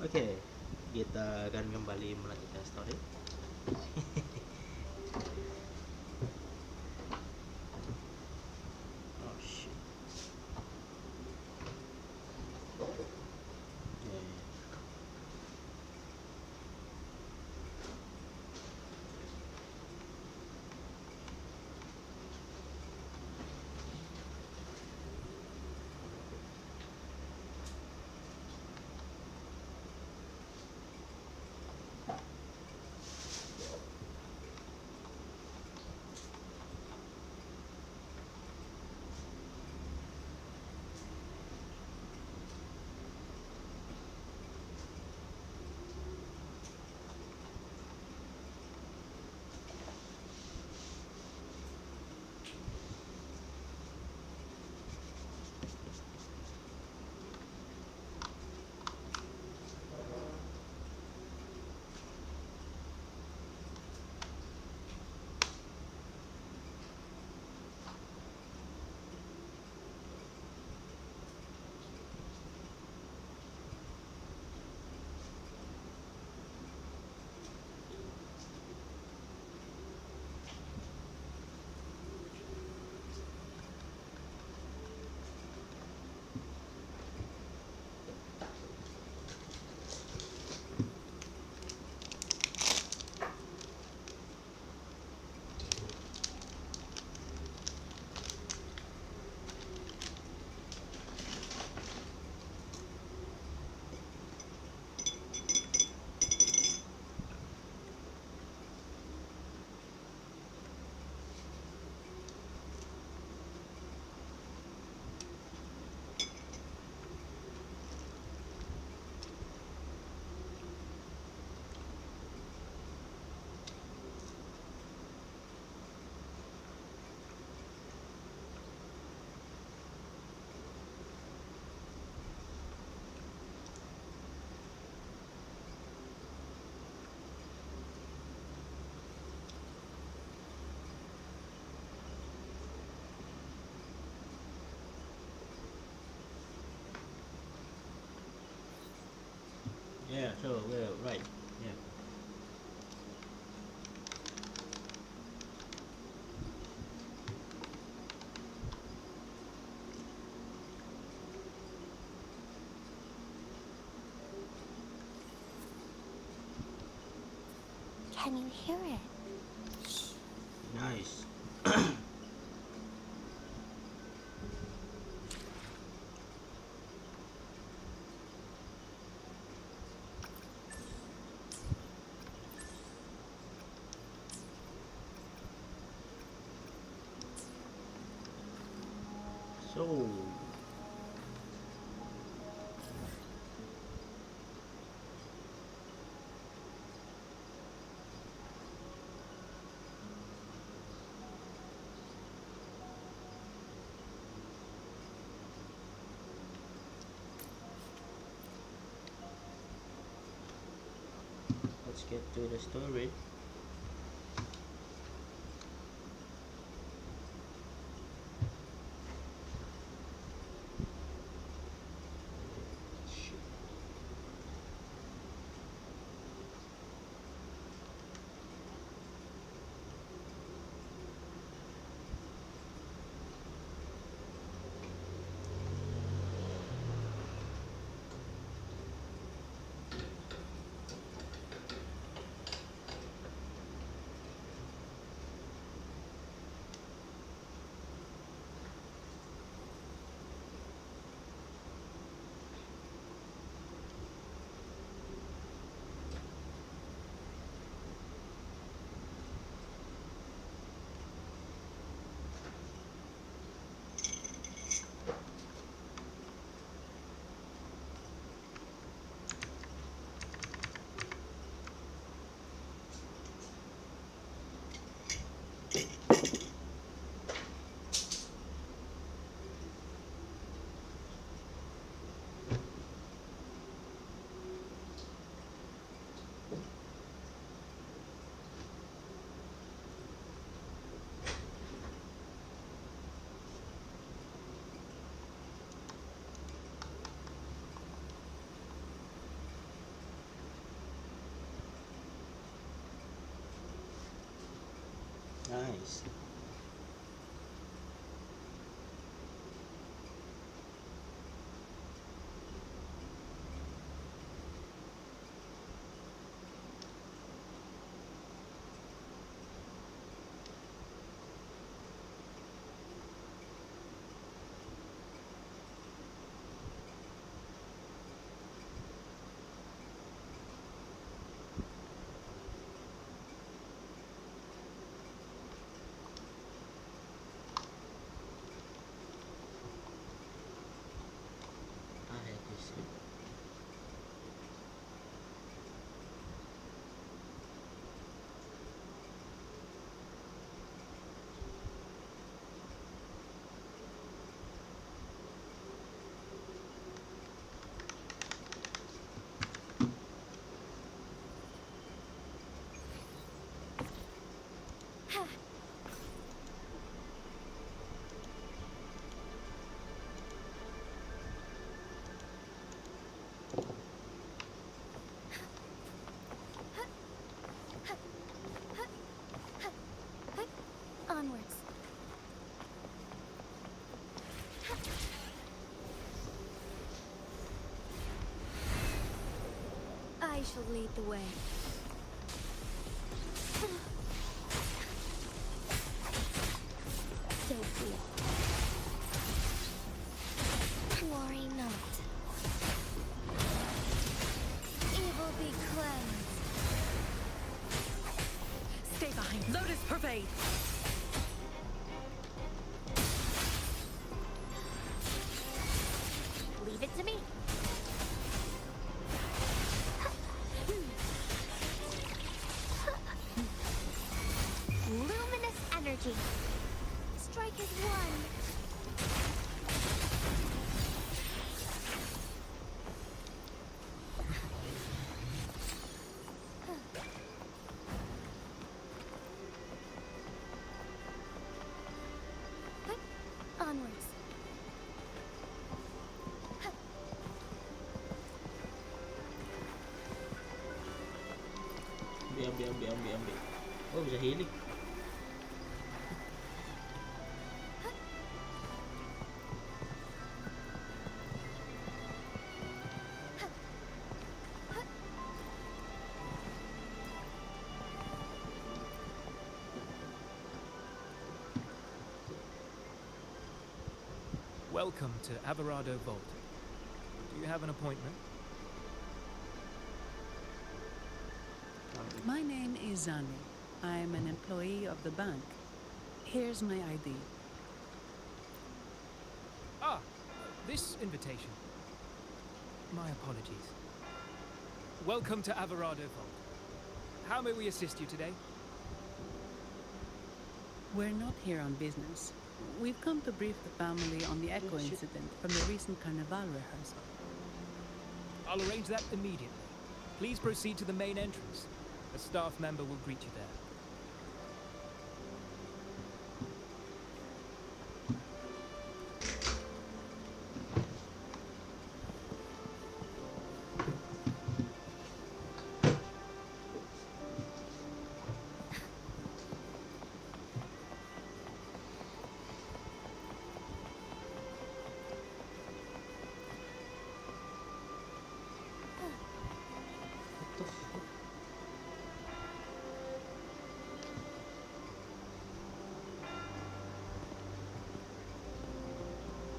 Oke, kita akan kembali melanjutkan story. Oh shit. Yeah. Yeah, so we're right. Yeah. Can you hear it? Nice. So let's get to the story. shall lead the way. So cool. Worry not. Evil be cleansed. Stay behind. Lotus pervade. Leave it to me. Luminous energy. Strike as one. Onwards. Ambil. Oh, bisa healing. Welcome to Averado Vault. Do you have an appointment? My name is Zani. I'm an employee of the bank. Here's my ID. Ah, this invitation. My apologies. Welcome to Averado Vault. How may we assist you today? We're not here on business. We've come to brief the family on the echo incident from the recent carnival rehearsal. I'll arrange that immediately. Please proceed to the main entrance. A staff member will greet you there.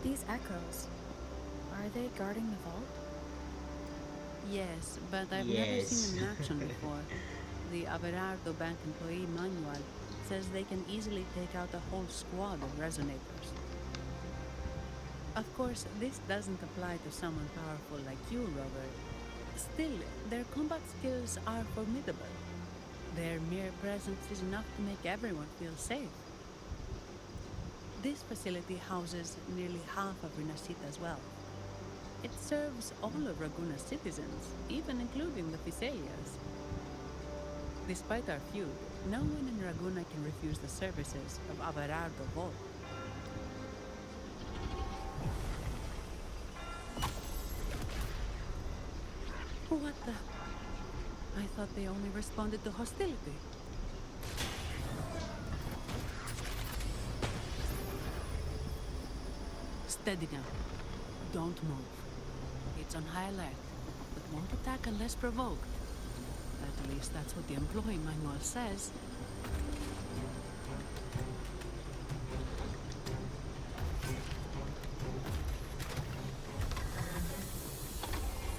These echoes, are they guarding the vault? Yes, but I've never seen them in action before. The Averardo Bank employee manual says they can easily take out a whole squad of resonators. Of course, this doesn't apply to someone powerful like you, Robert. Still, their combat skills are formidable. Their mere presence is enough to make everyone feel safe. This facility houses nearly half of Rinascita's wealth. It serves all of Raguna's citizens, even including the Physaelias. Despite our feud, no one in Raguna can refuse the services of Averardo Vault. What the? I thought they only responded to hostility. Steady now. Don't move. It's on high alert, but won't attack unless provoked. At least that's what the employee manual says.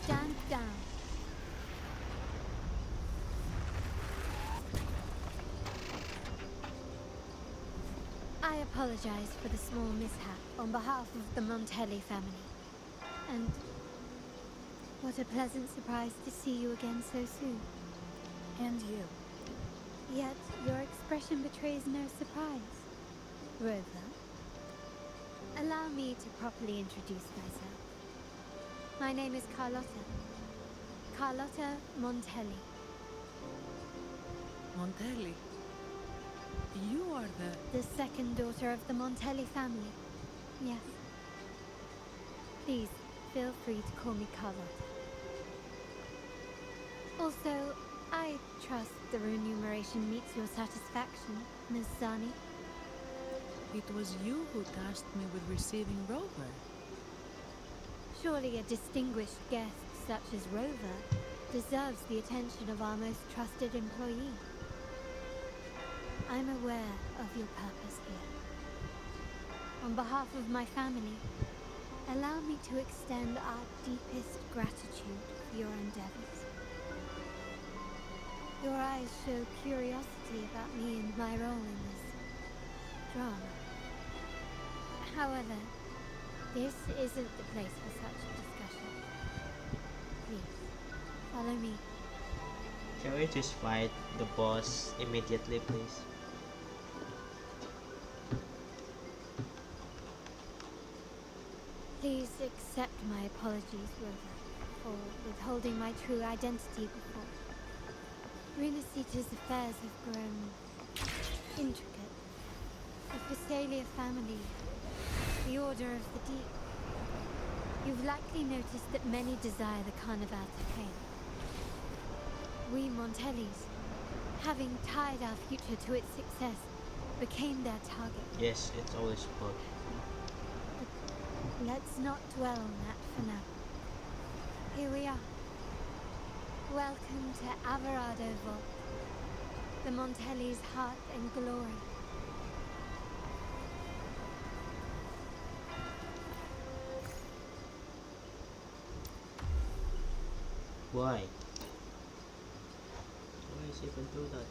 Stand down. I apologize for the small mishap on behalf of the Montelli family. And what a pleasant surprise to see you again so soon. And you. Yet your expression betrays no surprise. Rover, allow me to properly introduce myself. My name is Carlotta. Carlotta Montelli. Montelli? You are The second daughter of the Montelli family. Yes. Please, feel free to call me Carlotta. Also, I trust the remuneration meets your satisfaction, Ms. Zani. It was you who tasked me with receiving Rover. Surely a distinguished guest such as Rover deserves the attention of our most trusted employee. I'm aware of your purpose here. On behalf of my family, allow me to extend our deepest gratitude for your endeavors. Your eyes show curiosity about me and my role in this drama. However, this isn't the place for such a discussion. Please, follow me. Can we just fight the boss immediately, please? Please accept my apologies, Rosa, for withholding my true identity before. Runacita's affairs have grown intricate. The Phasalia family, the Order of the Deep. You've likely noticed that many desire the Carnival to fail. We Montellis, having tied our future to its success, became their target. Yes, it's always fun. Let's not dwell on that for now. Here we are. Welcome to Alvarado Vault, the Montelli's heart and glory. Why? Why is even do that?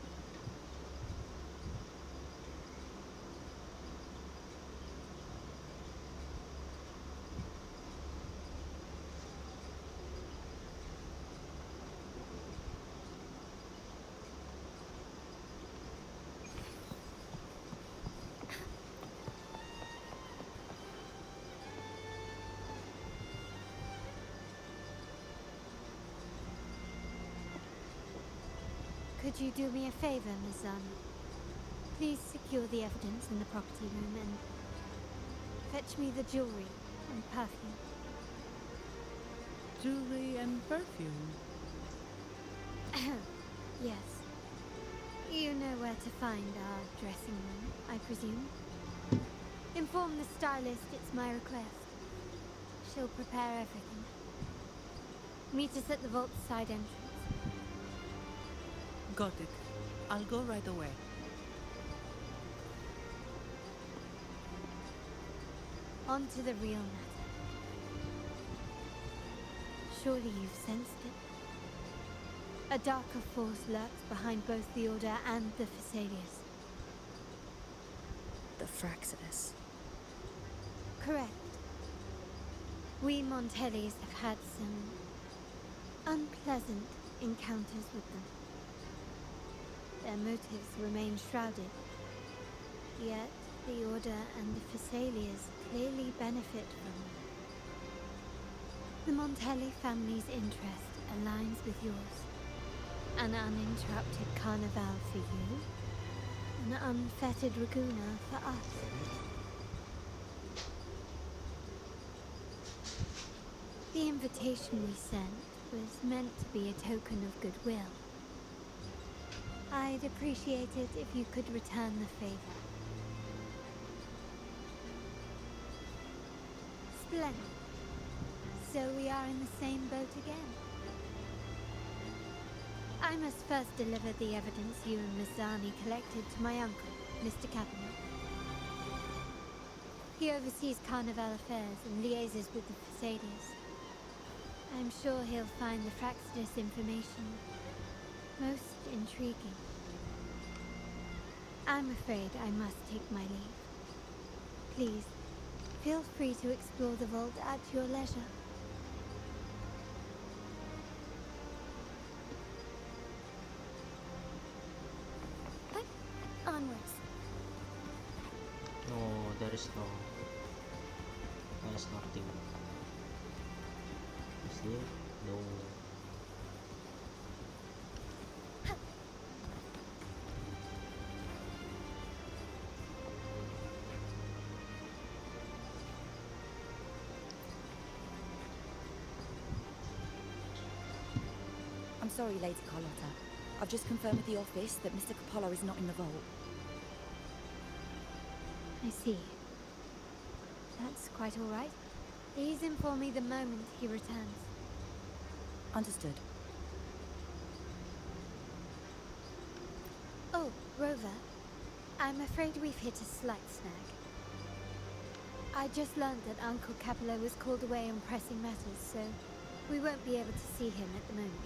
Could you do me a favor, Miss Zana? Please secure the evidence in the property room and fetch me the jewelry and perfume. Jewelry and perfume. Yes. You know where to find our dressing room, I presume? Inform the stylist it's my request. She'll prepare everything. Meet us at the vault's side entrance. Got it. I'll go right away. On to the real matter. Surely you've sensed it. A darker force lurks behind both the Order and the Phasalias. The Fraxidus. Correct. We Montellis have had some unpleasant encounters with them. Their motives remain shrouded. Yet the Order and the Phasalias clearly benefit from them. The Montelli family's interest aligns with yours. An uninterrupted carnival for you, an unfettered Raguna for us. The invitation we sent was meant to be a token of goodwill. I'd appreciate it if you could return the favor. Splendid. So we are in the same boat again. I must first deliver the evidence you and Miss Zani collected to my uncle, Mr. Kavanagh. He oversees Carnival affairs and liaises with the Phasalias. I'm sure he'll find the Fraxidus information most intriguing. I'm afraid I must take my leave. Please, feel free to explore the vault at your leisure. Onwards. No, there is nothing. See? No. I'm sorry, Lady Carlotta. I've just confirmed with the office that Mr. Capolo is not in the vault. I see. That's quite all right. Please inform me the moment he returns. Understood. Oh, Rover. I'm afraid we've hit a slight snag. I just learned that Uncle Capello was called away on pressing matters, so we won't be able to see him at the moment.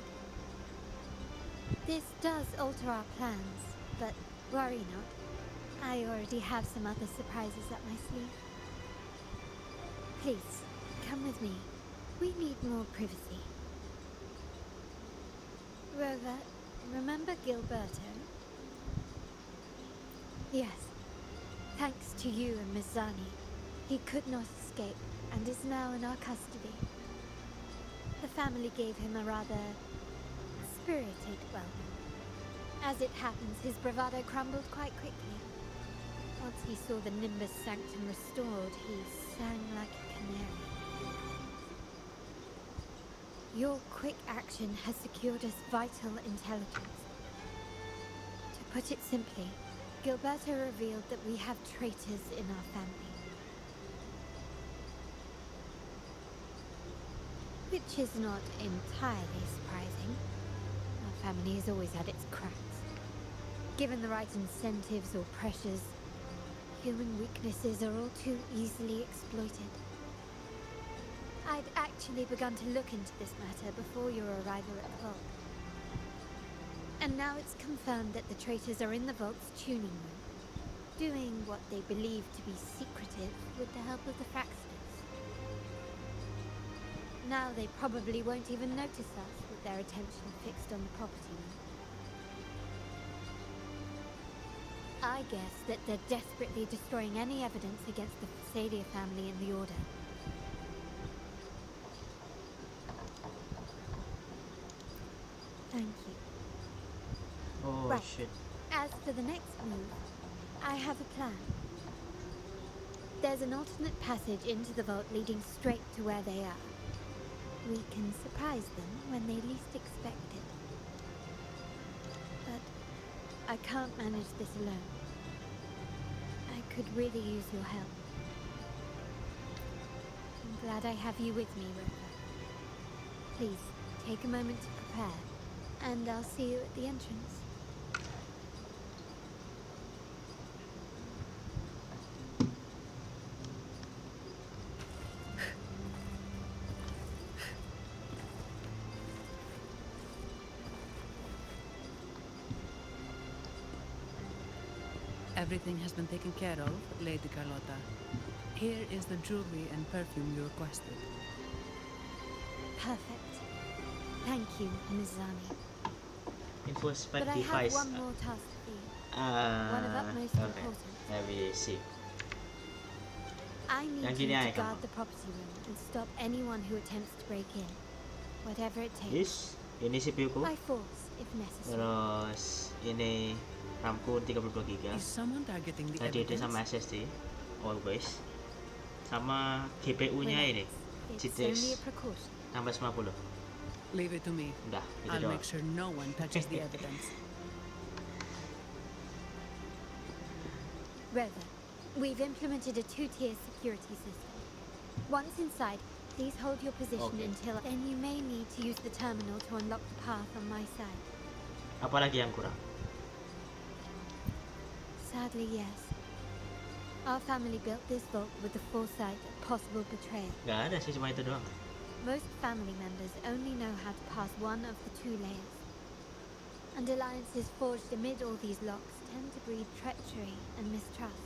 This does alter our plans, but worry not. I already have some other surprises up my sleeve. Please, come with me. We need more privacy. Rover, remember Gilberto? Yes. Thanks to you and Miss Zani, he could not escape and is now in our custody. The family gave him a rather spirited welcome. As it happens, his bravado crumbled quite quickly. Once he saw the Nimbus Sanctum restored, he sang like a canary. Your quick action has secured us vital intelligence. To put it simply, Gilberto revealed that we have traitors in our family. Which is not entirely surprising. Our family has always had its cracks. Given the right incentives or pressures, human weaknesses are all too easily exploited. I'd actually begun to look into this matter before your arrival at the vault. And now it's confirmed that the traitors are in the vault's tuning room, doing what they believe to be secretive with the help of the Fraxters. Now they probably won't even notice us with their attention fixed on the property room. I guess that they're desperately destroying any evidence against the Saweria family in the Order. Thank you. Oh Right. shit. As for the next move, I have a plan. There's an alternate passage into the vault leading straight to where they are. We can surprise them when they least expect it. But I can't manage this alone. I could really use your help. I'm glad I have you with me, Rover. Please, take a moment to prepare, and I'll see you at the entrance. Everything has been taken care of, Lady Carlotta. Here is the jewelry and perfume you requested. Perfect. Thank you, Ms. Zani. Introspect But I have device. one more task for you. One of utmost Okay. importance. Let me see. I need Yang you gini to aja, guard kamu. the property room and stop anyone who attempts to break in. Whatever it takes. This, ini CPU-ku. By force, if necessary. Terus ini RAM-ku 32 GB. Is someone targeting the Tadi ada sama evidence? SSD, always. Sama GPU-nya ini, Relax. It's only a GTX precaution. tambah 90. Leave it to me. Udah, gitu I'll doang. make sure no one touches the evidence. Rover, we've implemented a two-tier security system. Once inside, please hold your position Okay. until... Then you may need to use the terminal to unlock the path on my side. Apalagi yang kurang? Sadly, yes. Our family built this vault with the foresight of possible betrayal. Gak ada sih, cuma itu doang. Most family members only know how to pass one of the two layers. And alliances forged amid all these locks tend to breed treachery and mistrust.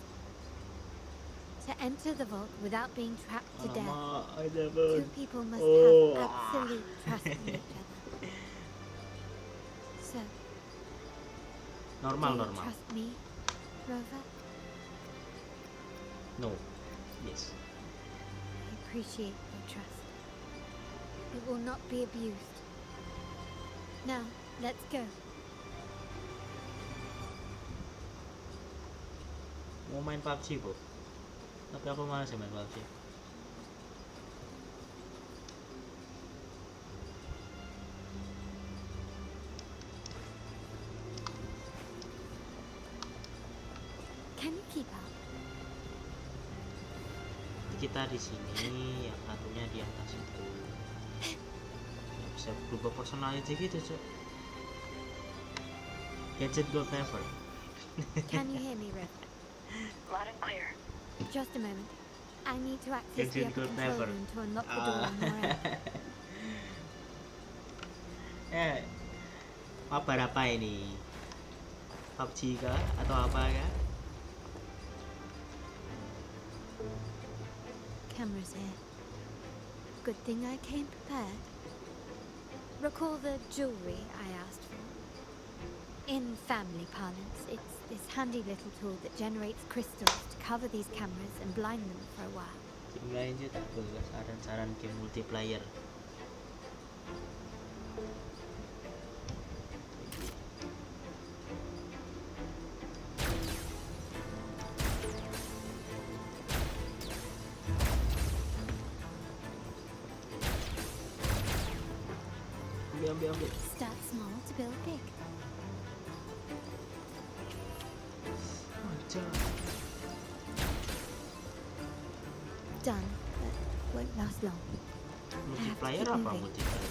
To enter the vault without being trapped to death, two people must Oh. have absolute trust in each other. So, Normal, do you normal. trust me, Rover? No. Yes. I appreciate your trust. It will not be abused. Now, let's go. Mau main PUBG, Bu. Tapi aku malas ya main PUBG. Can you keep up? Kita di sini, yang satunya di atas itu. Ya, bisa berubah personality gitu, Cuk. Gadget gold level. Can you hear me, Rick? Loud and clear. Just a moment. I need to access the Junction upper code control never. room to unlock the door on your end. Mabar apa ini? PUBG kah atau apa kah? Cameras here. Good thing I came prepared. Recall the jewelry I asked for? In family parlance, it's this handy little tool that generates crystals to cover these cameras and blind them for a while. Lanjut ke saran-saran game multiplayer. Ambil. Start small to build big. Done, but won't last long. Multiplayer keep apa moving. multiplayer?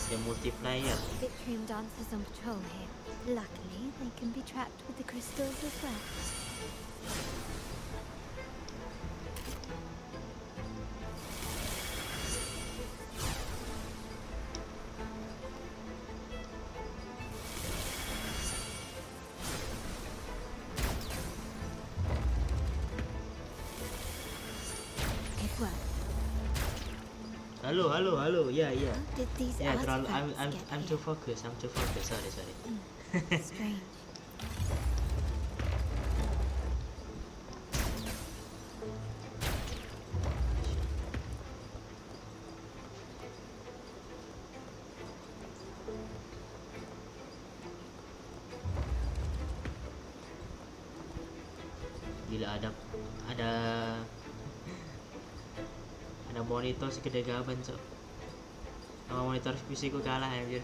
Ya multiplayer. Victorian dancers on patrol here. Luckily, they can be trapped with the crystals as well. It worked. Halo. Ya. How did these Ya terlalu. artifacts get I'm here? too focused. Sorry. Strange. Gila ada monitor segede gaban so. Sama monitor PC ku kalah anjir.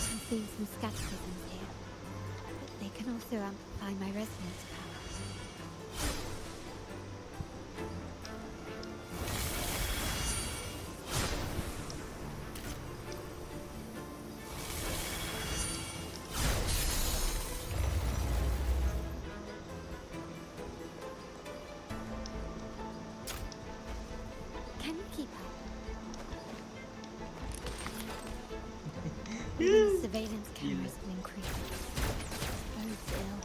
I'm seeing some scatterisms here, but they can also amplify my resonance power. Can you keep up? Even the surveillance cameras have increased. Bodes ill.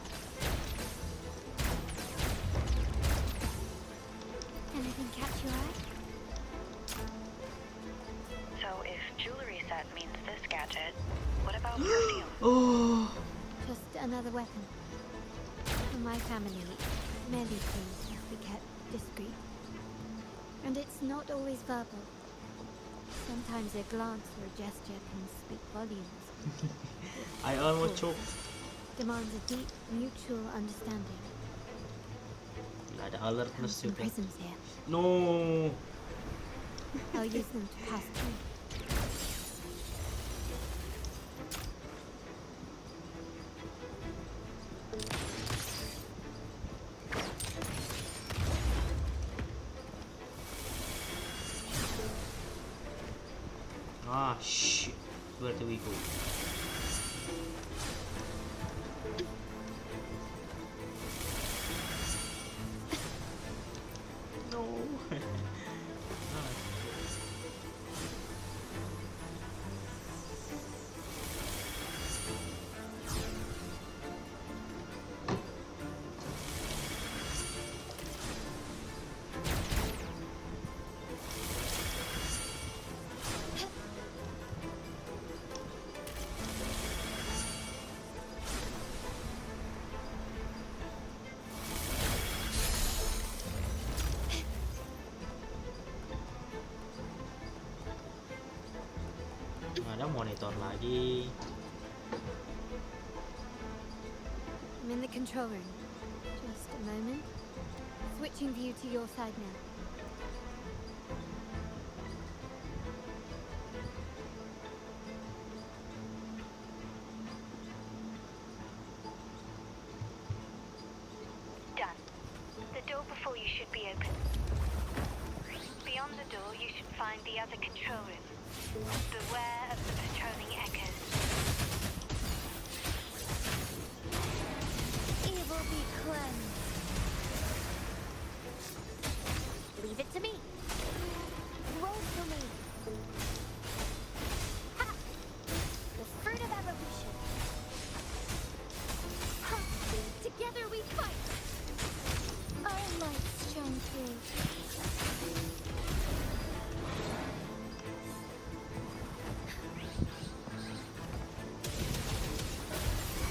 Anything catch your eye? So if jewelry set means this gadget, what about perfume? Oh. Just another weapon. For my family, many things must be kept discreet. And it's not always verbal. Sometimes a glance or a gesture can speak volumes. I almost choked. Demands a deep mutual understanding. Ada Comes alertness some juga. prisms here. No. I'll use them to pass through. Ah shit. Where do we go? No. Ada monitor lagi. I'm in the control room. Just a moment. Switching view to your side now. open. Beyond the door, you should find the other control room. Beware of the patrolling echoes. Evil be cleansed. Leave it to me. Roll for me. Ha! The fruit of evolution. Ha! Together we fight. Our lights shone through.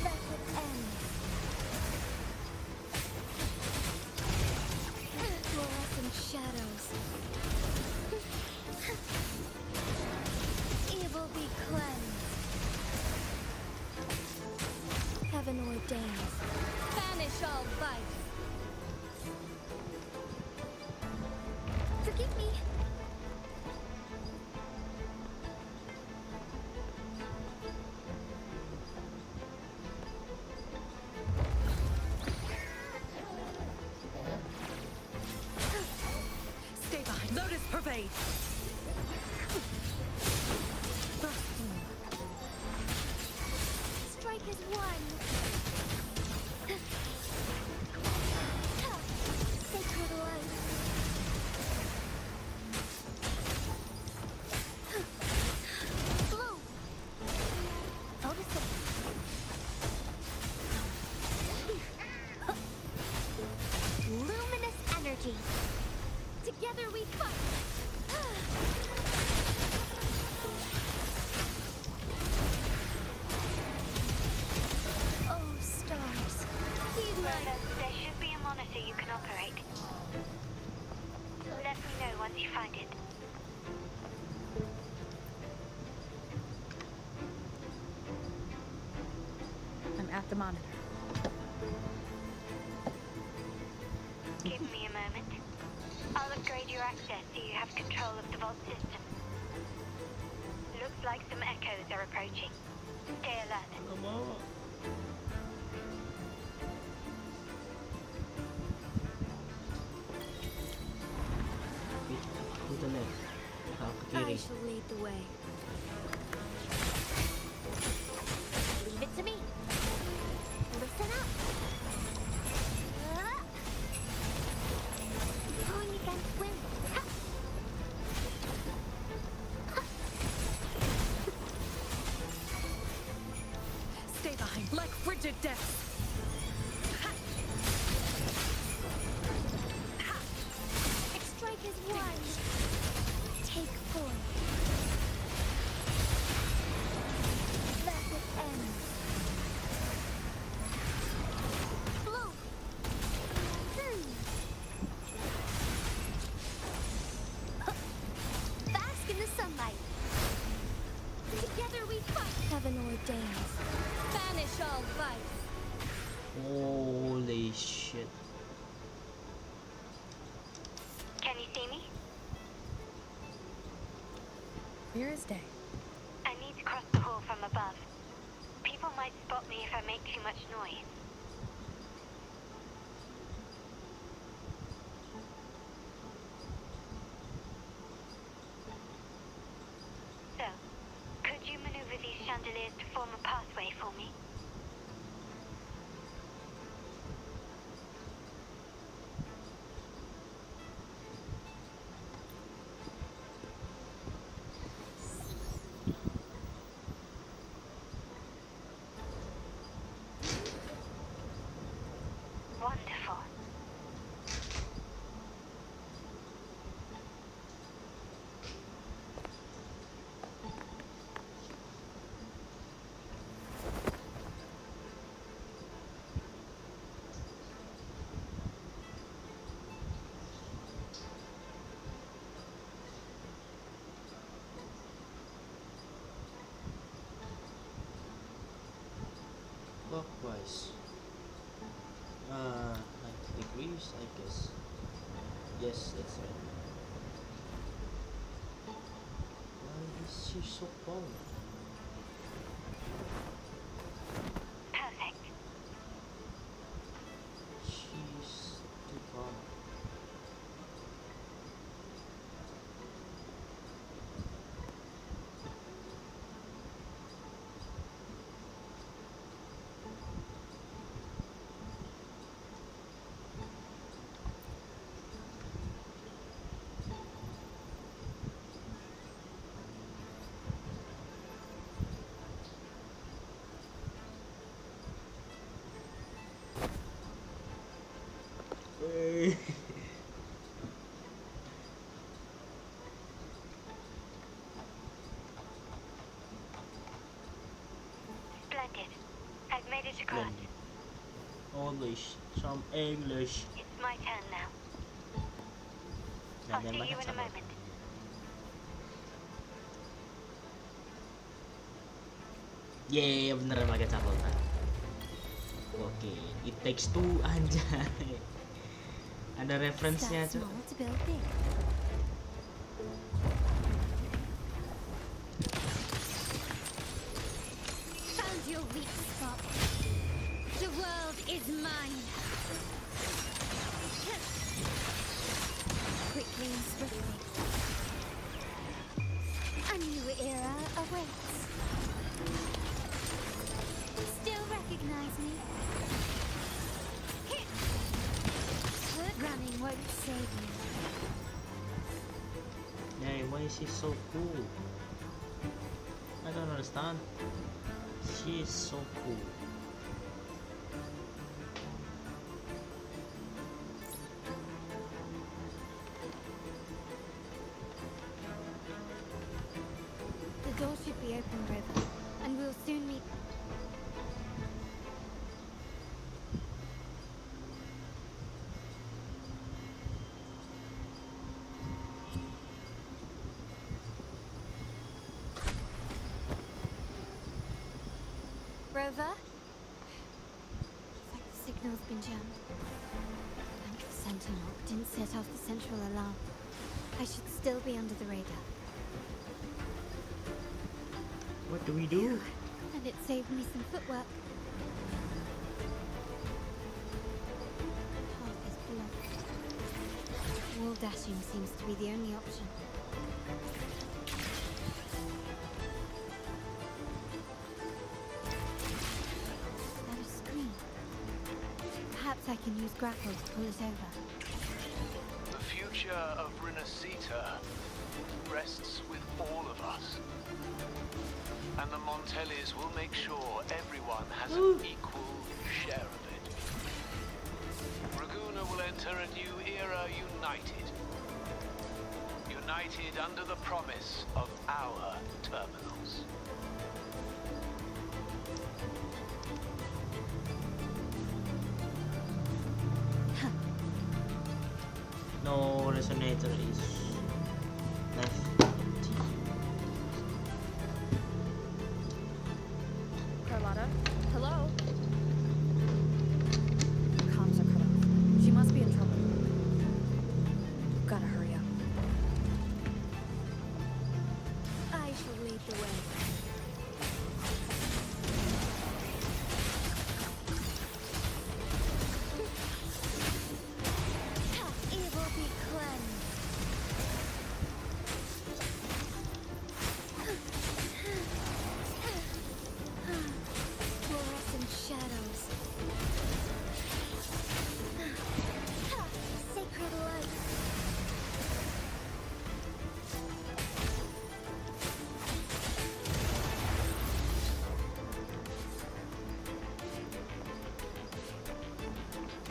Let it end. Fluorescent shadows. Evil be cleansed. Heaven ordains. Banish all vice. Forgive me. Stay behind. Lotus pervade. Strike as one. Sacred light. Blue. Notice it. Luminous energy. Together we fight. Oh, stars. Heed my... There should be a monitor you can operate. Let me know once you find it. I'm at the monitor. Give me a moment. I'll upgrade your access so you have control of the vault system. Looks like some echoes are approaching. Stay alert. Nggak mau. Itu nih. Ke I kiri. shall lead the way. Leave it to me. Listen up. Going against wind. Ha! Stay behind. Like frigid death. Strike as one. Take form. Let it end. Blue. Bask in the sunlight. Together we fight. Heaven ordains. Banish all vice. Holy shit. Can you see me? Clear as day. I need to cross the hall from above. People might spot me if I make too much noise. So, could you maneuver these chandeliers to form a pathway for me? Wonderful. Clockwise. 90 degrees, I guess. Yes, that's right. Why is she so tall? Perfect. She's too tall. across. Splendid. English. Some English. It's my turn now. I'll Ganyan see banget you in a sama. moment. Yeay, beneran pakai cabutan. Oke, it takes two anjay. Ada referensinya Start cuy. small to build big. Found your weak spot. The world is mine. Quickly and swiftly. A new era awaits. Still recognize me? Running won't save you. Yay, why is she so cool? I don't understand. She is so cool. The door should be open, Rover, and we'll soon meet. Rover? Looks like the signal's been jammed. Thank the Sentinel didn't set off the central alarm. I should still be under the radar. What do we do? And it saved me some footwork. Path is blocked. Wall dashing seems to be the only option. Is that a screen? Perhaps I can use grapple to pull it over. The future of Renacita rests with all of us. And the Montellis will make sure everyone has an equal share of it. Raguna will enter a new era united. United under the promise of our terminals. No resonator is left. Carlotta? Hello? Comms are cut off. She must be in trouble. Gotta hurry up. I shall lead the way. Evil be cleansed. Fluorescent shadows. Sacred light.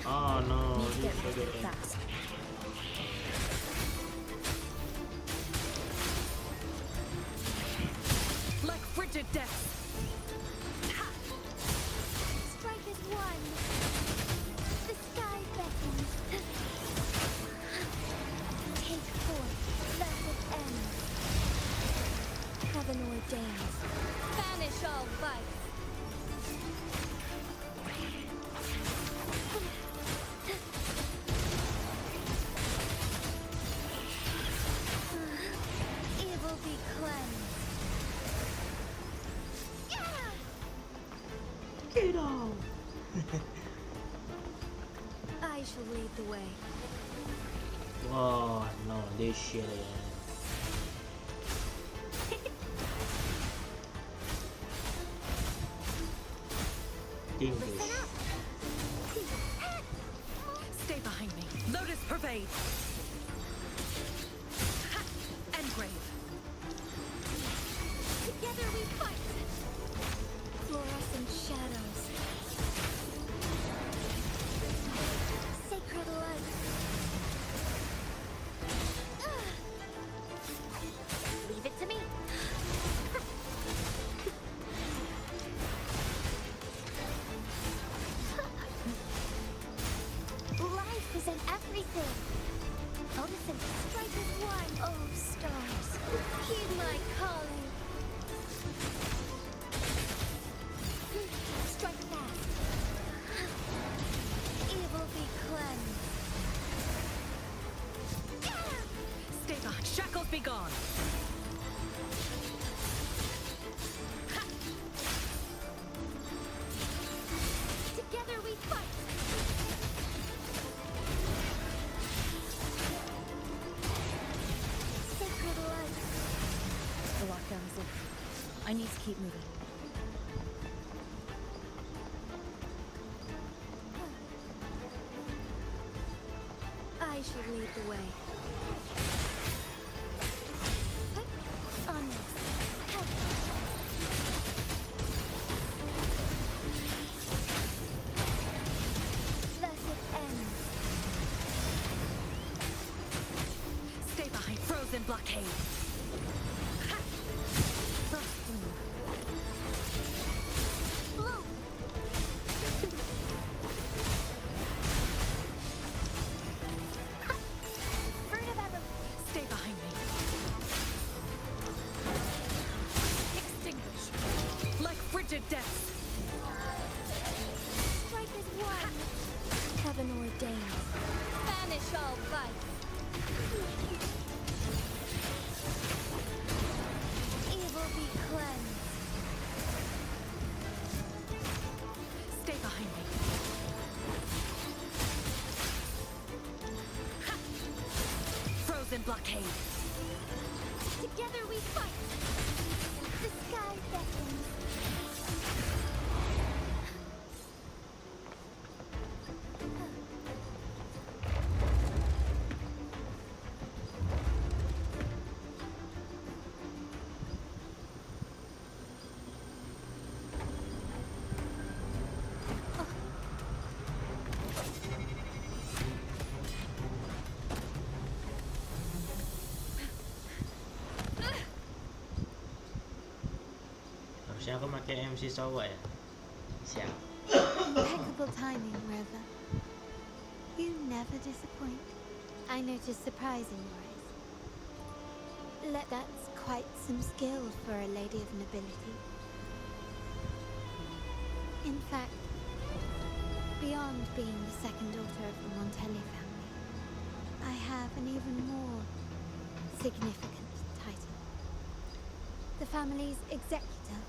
Oh no, Need to this get rid of is it fast. Like frigid death. Strike as one. The sky beckons. Take forth, let it end. Heaven ordains. Banish all vice. Evil be cleansed. Get out. I shall lead the way. Oh no, this shit again. Listen English. up. Stay behind me. Lotus pervade. Engrave. Together we fight. Fluorescent shadows. Sacred light. Leave it to me. represent everything. Listen, strike as one. Oh, stars, heed my calling. Strike fast. Evil be cleansed. Stay back. Shackles be gone. Together we fight. Sacred light. The lockdown is lifted. I need to keep moving. I should lead the way. Onwards. Blessed end. Stay behind. Frozen blockade. Blow. Fruit of ever. Stay behind me. Extinguish. Like frigid death. Strike as one. Heaven ordained. Banish all vice. Evil be cleansed. Stay behind me. Ha! Frozen blockade. Together we fight. The sky beckons. Harusnya aku pakai MC Sawa ya. Siap. Impeccable timing, Rover. You never disappoint. I notice surprise in your eyes. That's quite some skill for a lady of nobility. In fact, beyond being the second daughter of the Montelli family, I have an even more significant title. The family's executor.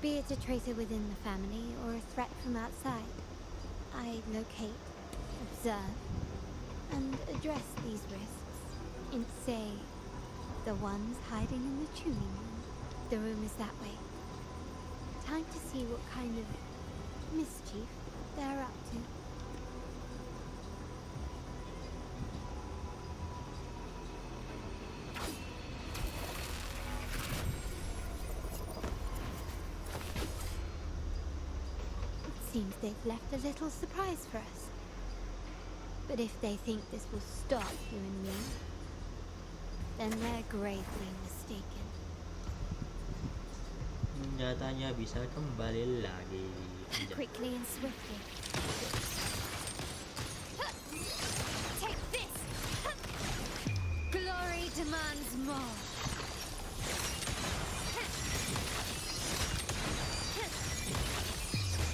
Be it a traitor within the family or a threat from outside, I locate, observe, and address these risks in, say, the ones hiding in the tuning room. The room is that way. Time to see what kind of mischief they're up to. Seems they've left a little surprise for us. But if they think this will stop you and me, then they're gravely mistaken. Senjatanya bisa kembali lagi. Quickly and swiftly. Take this! Glory demands more.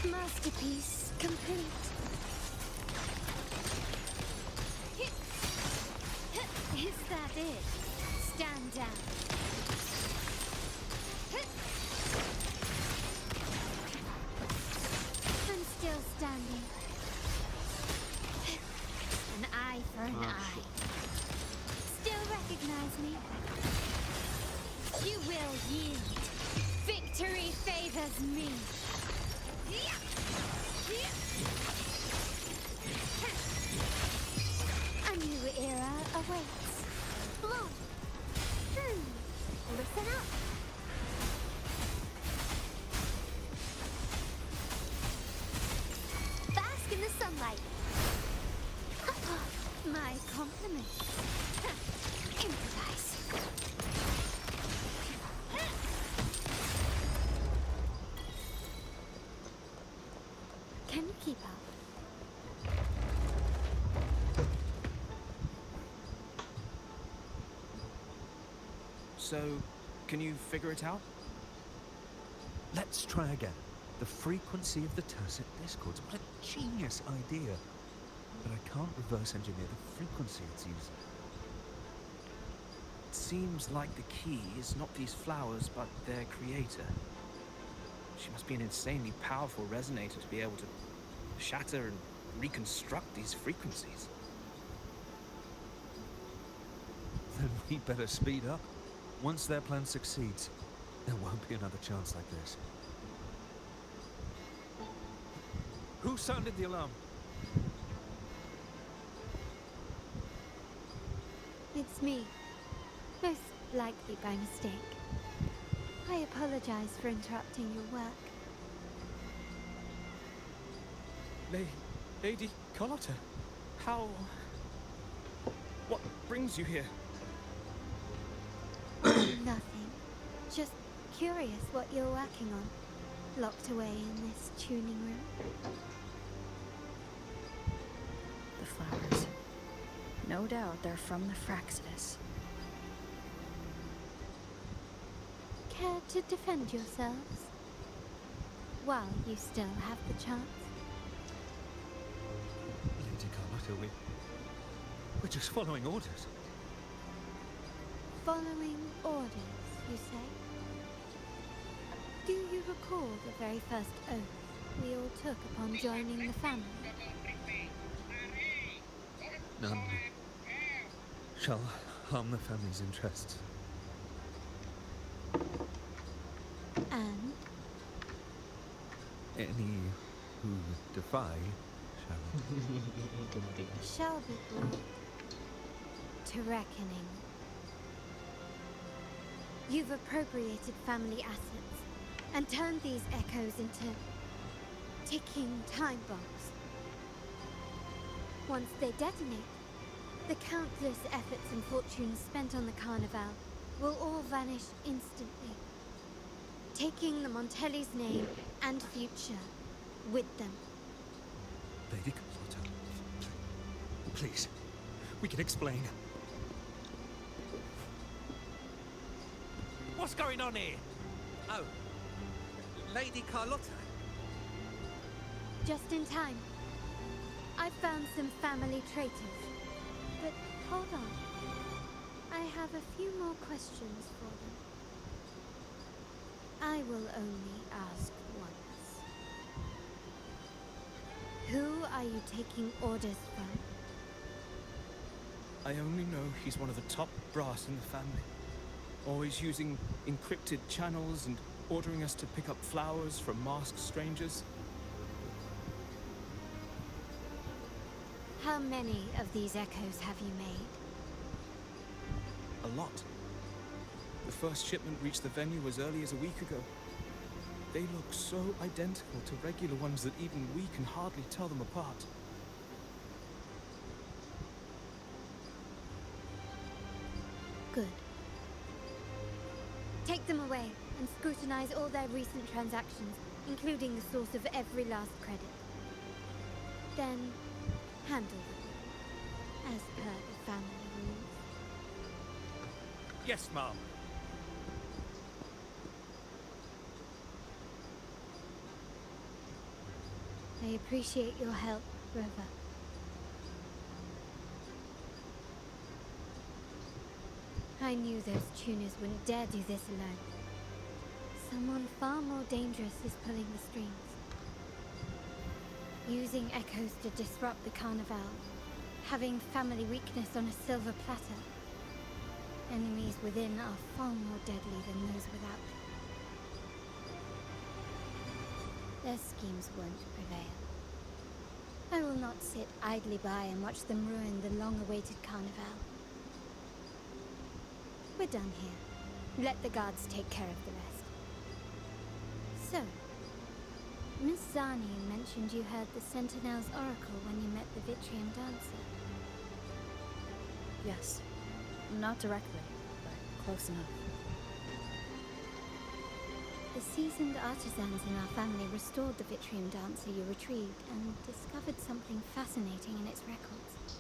Masterpiece complete. Is that it? Stand down. I'm still standing. An eye for an eye. Still recognize me? You will yield. Victory favors me. A new era awaits. Blow. Listen up. Bask in the sunlight. My compliments. Improvise. Can you keep up? So, can you figure it out? Let's try again. The frequency of the tacit discords. What a genius idea. But I can't reverse engineer the frequency it's using. It seems like the key is not these flowers, but their creator. She must be an insanely powerful resonator to be able to shatter and reconstruct these frequencies. Then we better speed up. Once their plan succeeds, there won't be another chance like this. Who sounded the alarm? It's me. Most likely by mistake. I apologize for interrupting your work. Lady Carlotta, how... What brings you here? Nothing. Just curious what you're working on. Locked away in this tuning room. The flowers. No doubt they're from the Fraxidus. Care to defend yourselves? While you still have the chance. Lady Carlotta, we're just following orders. Following orders, you say? Do you recall the very first oath we all took upon joining the family? None shall harm the family's interests. And? Any who defy Shall be brought to reckoning. You've appropriated family assets and turned these echoes into ticking time bombs. Once they detonate, the countless efforts and fortunes spent on the Carnival will all vanish instantly, taking the Montelli's name and future with them. Lady Carlotta, please, we can explain. What's going on here? Oh, Lady Carlotta. Just in time. I found some family traitors. But hold on. I have a few more questions for them. I will only ask once. Who are you taking orders from? I only know he's one of the top brass in the family. Always using encrypted channels and ordering us to pick up flowers from masked strangers. How many of these echoes have you made? A lot. The first shipment reached the venue as early as a week ago. They look so identical to regular ones that even we can hardly tell them apart. Good. Take them away and scrutinize all their recent transactions, including the source of every last credit. Then, handle them, as per the family rules. Yes, Mom. I appreciate your help, Rover. I knew those tuners wouldn't dare do this alone. Someone far more dangerous is pulling the strings. Using echoes to disrupt the Carnival. Having family weakness on a silver platter. Enemies within are far more deadly than those without. Their schemes won't prevail. I will not sit idly by and watch them ruin the long-awaited Carnival. We're done here. Let the guards take care of the rest. So, Miss Zani mentioned you heard the Sentinel's oracle when you met the Vitrium Dancer. Yes. Not directly, but close enough. The seasoned artisans in our family restored the Vitrium Dancer you retrieved and discovered something fascinating in its records.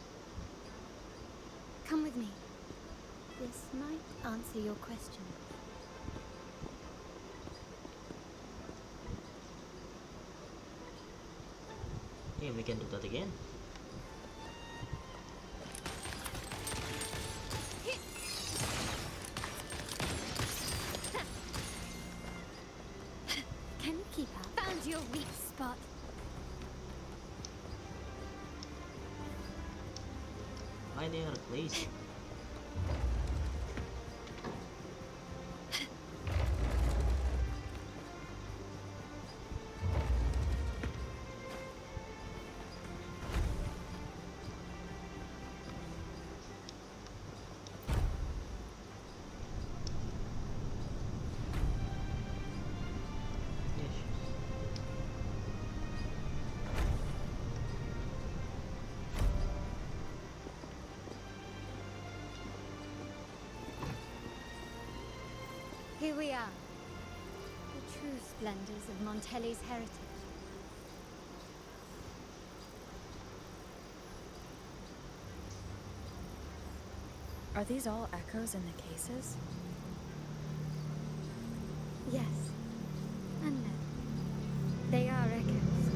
Come with me. This might answer your question. Yeah, we can do that again. Can you keep up? Found your weak spot. Why they are placed? Here we are. The true splendors of Montelli's heritage. Are these all echoes in the cases? Yes. And no. They are echoes,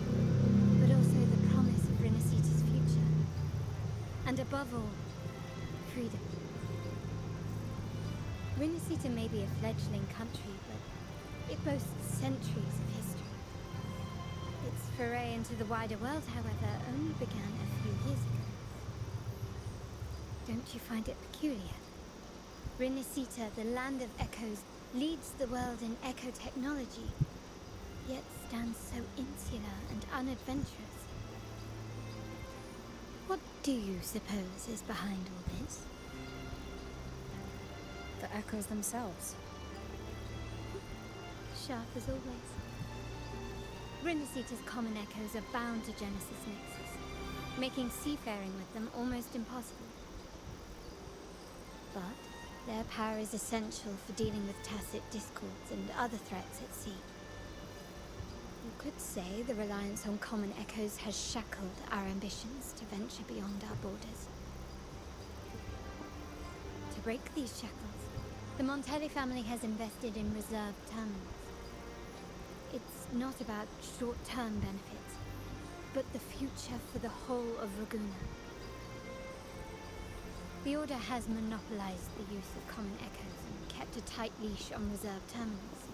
but also the promise of Renacita's future. And above all, freedom. Renacita may be a fledgling country, but it boasts centuries of history. Its foray into the wider world, however, only began a few years ago. Don't you find it peculiar? Renacita, the land of echoes, leads the world in echo technology, yet stands so insular and unadventurous. What do you suppose is behind all this? The echoes themselves. Sharp as always. Renacita's common echoes are bound to Genesis Nexus, making seafaring with them almost impossible. But their power is essential for dealing with tacit discords and other threats at sea. You could say the reliance on common echoes has shackled our ambitions to venture beyond our borders. To break these shackles, the Montelli family has invested in reserved terminals. It's not about short-term benefits, but the future for the whole of Raguna. The Order has monopolized the use of common echoes and kept a tight leash on reserved terminals,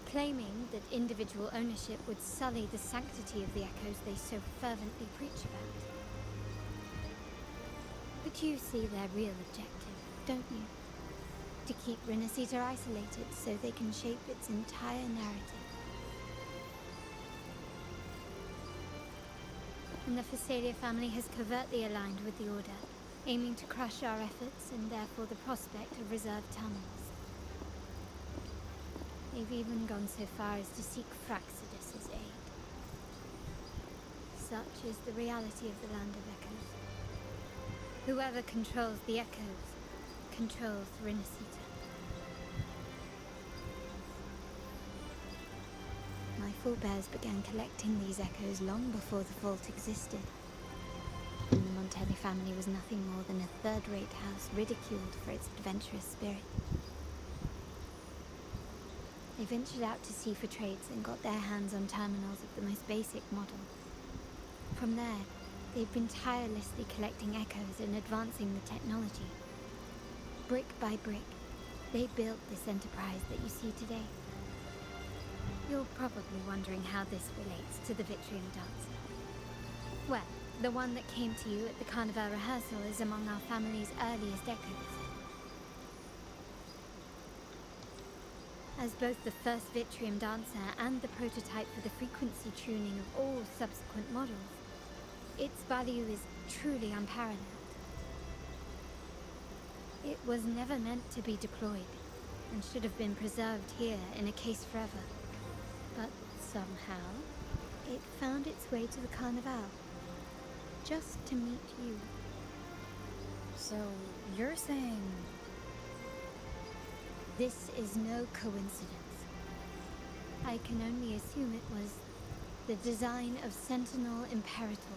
claiming that individual ownership would sully the sanctity of the echoes they so fervently preach about. But you see their real objective, don't you? To keep Renacita isolated so they can shape its entire narrative. And the Facelia family has covertly aligned with the Order, aiming to crush our efforts and therefore the prospect of reserved terminals. They've even gone so far as to seek Fraxidus's aid. Such is the reality of the Land of Echoes. Whoever controls the Echoes controls Renacita. My forebears began collecting these echoes long before the vault existed. And the Montelli family was nothing more than a third-rate house ridiculed for its adventurous spirit. They ventured out to sea for trades and got their hands on terminals of the most basic model. From there, they've been tirelessly collecting echoes and advancing the technology. Brick by brick, they built this enterprise that you see today. You're probably wondering how this relates to the Vitrium Dancer. Well, the one that came to you at the Carnival rehearsal is among our family's earliest echoes. As both the first Vitrium Dancer and the prototype for the frequency tuning of all subsequent models, its value is truly unparalleled. It was never meant to be deployed, and should have been preserved here in a case forever. But somehow, it found its way to the Carnival, just to meet you. So, you're saying... This is no coincidence. I can only assume it was the design of Sentinel Imperator.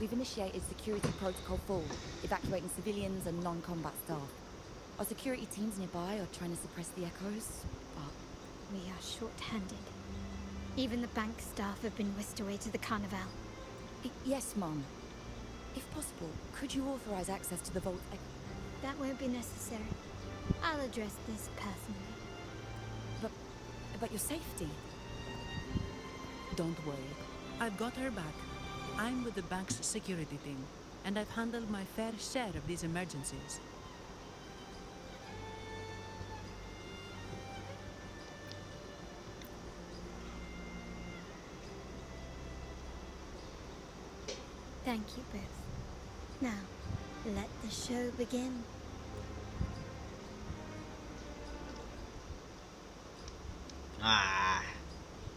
We've initiated Security Protocol 4, evacuating civilians and non-combat staff. Our security teams nearby are trying to suppress the echoes, but... We are short-handed. Even the bank staff have been whisked away to the Carnival. Yes, Mum. If possible, could you authorize access to the vault? That won't be necessary. I'll address this personally. But your safety? Don't worry. I've got her back. I'm with the bank's security team, and I've handled my fair share of these emergencies. Thank you both. Now, let the show begin. Ah,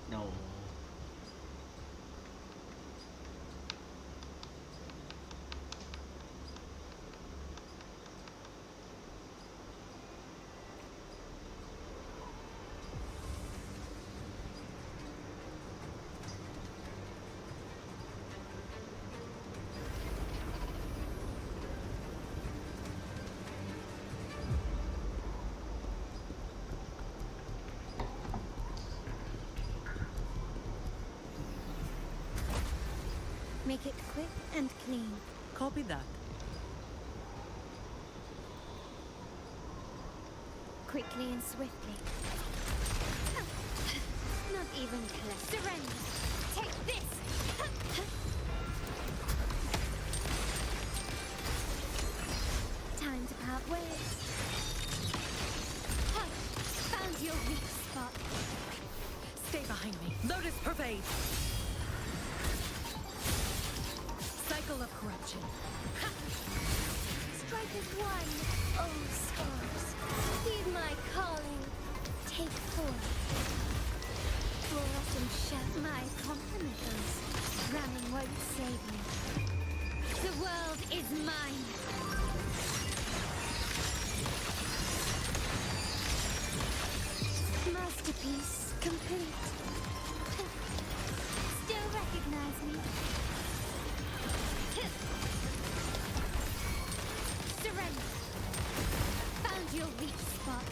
no. Make it quick and clean. Copy that. Quickly and swiftly. Not even close. Surrender! Take this! Time to part ways. Found your weak spot. Stay behind me. Lotus pervade. Cycle of corruption. Strike as one, oh stars. Heed my calling. Take 4. Floret and shout my compliments. Ramming won't save me. The world is mine. Masterpiece complete. Still recognize me? Surrender. Found your weak spot.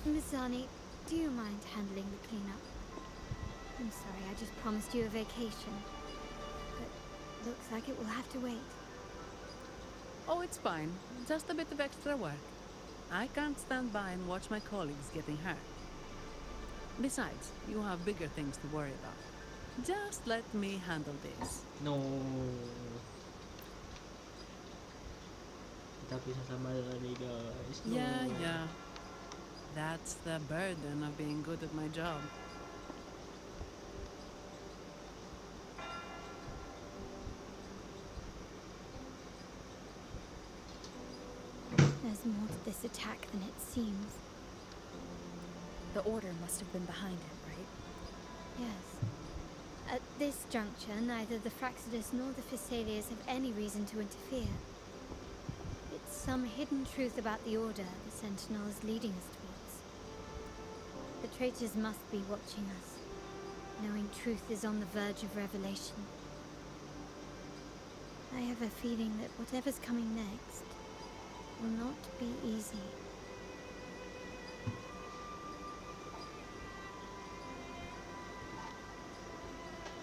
Mizani, do you mind handling the cleanup? I'm sorry, I just promised you a vacation. But looks like it will have to wait. Oh, it's fine. Just a bit of extra work. I can't stand by and watch my colleagues getting hurt. Besides, you have bigger things to worry about. Just let me handle this. No. Kita pisah sama Rani, guys. No. Yeah. That's the burden of being good at my job. There's more to this attack than it seems. The Order must have been behind it, right? Yes. At this juncture, neither the Fraxidus nor the Physaelius have any reason to interfere. It's some hidden truth about the Order the Sentinel is leading us towards. The traitors must be watching us, knowing truth is on the verge of revelation. I have a feeling that whatever's coming next will not be easy.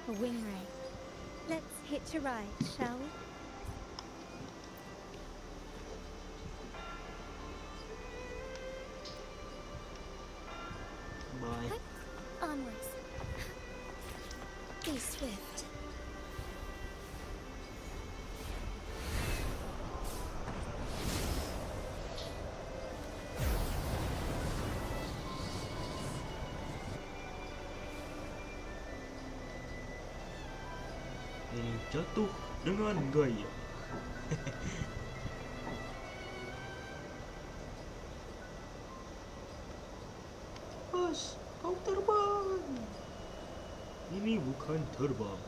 A wing ray. Let's hitch a ride, shall we? Bye. Onwards. Be swift. Ini jatuh dengan gaya. Bos, kau terbang. Ini bukan terbang.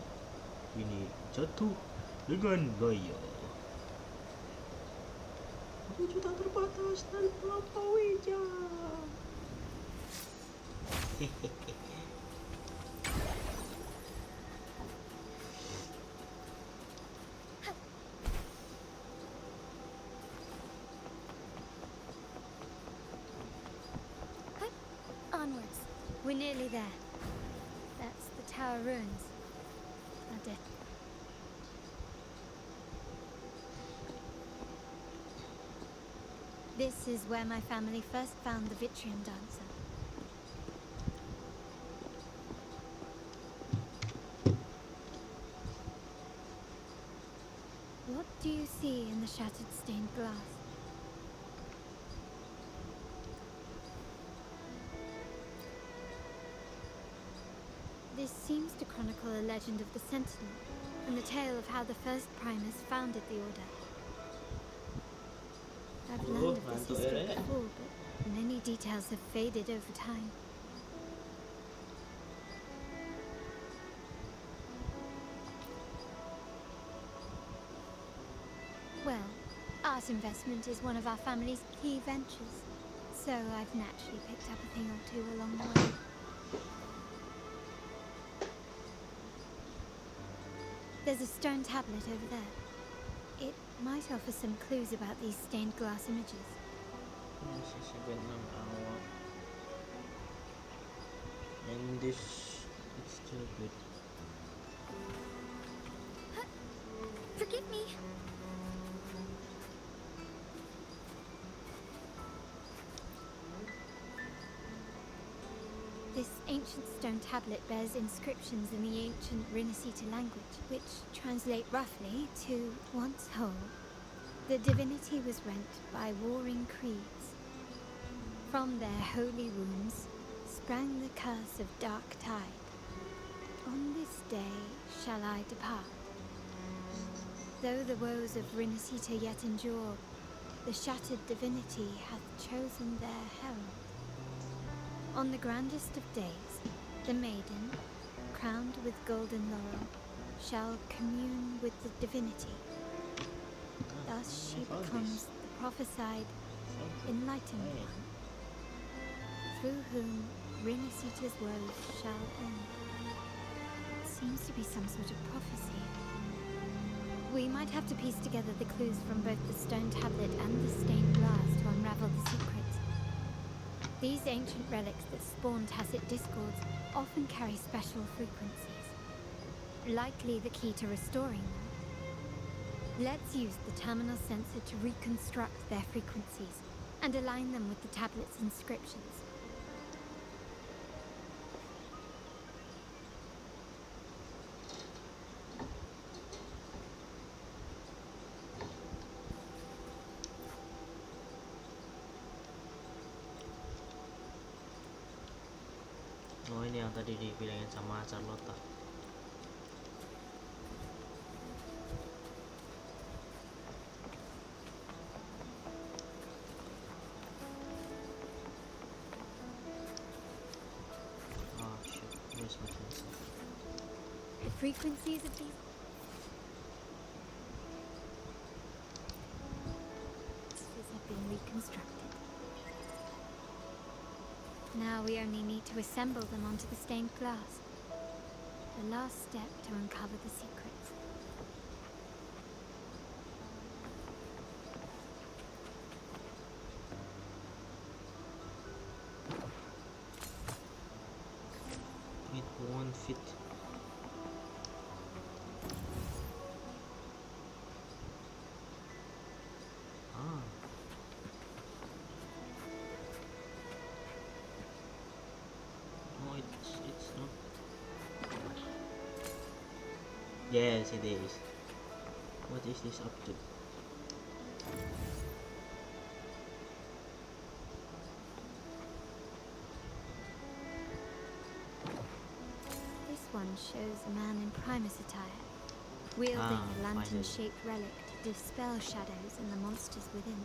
Ini jatuh dengan gaya. Wujud tak terbatas dan melampaui jam. nearly there. That's the tower ruins. Our death. This is where my family first found the Vitrium dancer. What do you see in the shattered stained glass? This seems to chronicle a legend of the Sentinel, and the tale of how the first Primus founded the Order. I've learned of this history before, but many details have faded over time. Well, art investment is one of our family's key ventures, so I've naturally picked up a thing or two along the way. There's a stone tablet over there. It might offer some clues about these stained glass images. Masih 96 awal. And this, it's still good. Forgive me. This ancient stone tablet bears inscriptions in the ancient Rinascita language, which translate roughly to once whole. The divinity was rent by warring creeds. From their holy wounds sprang the curse of dark tide. On this day shall I depart. Though the woes of Rinascita yet endure, the shattered divinity hath chosen their herald. On the grandest of days, the maiden, crowned with golden laurel, shall commune with the divinity. Thus she becomes the prophesied enlightened one, through whom Rinascita's woes shall end. It seems to be some sort of prophecy. We might have to piece together the clues from both the stone tablet and the stained glass to unravel the secrets. These ancient relics that spawn tacit discords often carry special frequencies, likely the key to restoring them. Let's use the terminal sensor to reconstruct their frequencies and align them with the tablet's inscriptions. Oh, ini yang tadi dibilangin sama Charlotte. Oh shit, where's my pencil? The frequencies of these have been reconstructed. Now we only need to assemble them onto the stained glass. The last step to uncover the secrets. It won't fit. Ah. No, it's not. Yes, it is. What is this up to? This one shows a man in Primus attire, wielding a lantern-shaped relic to dispel shadows and the monsters within.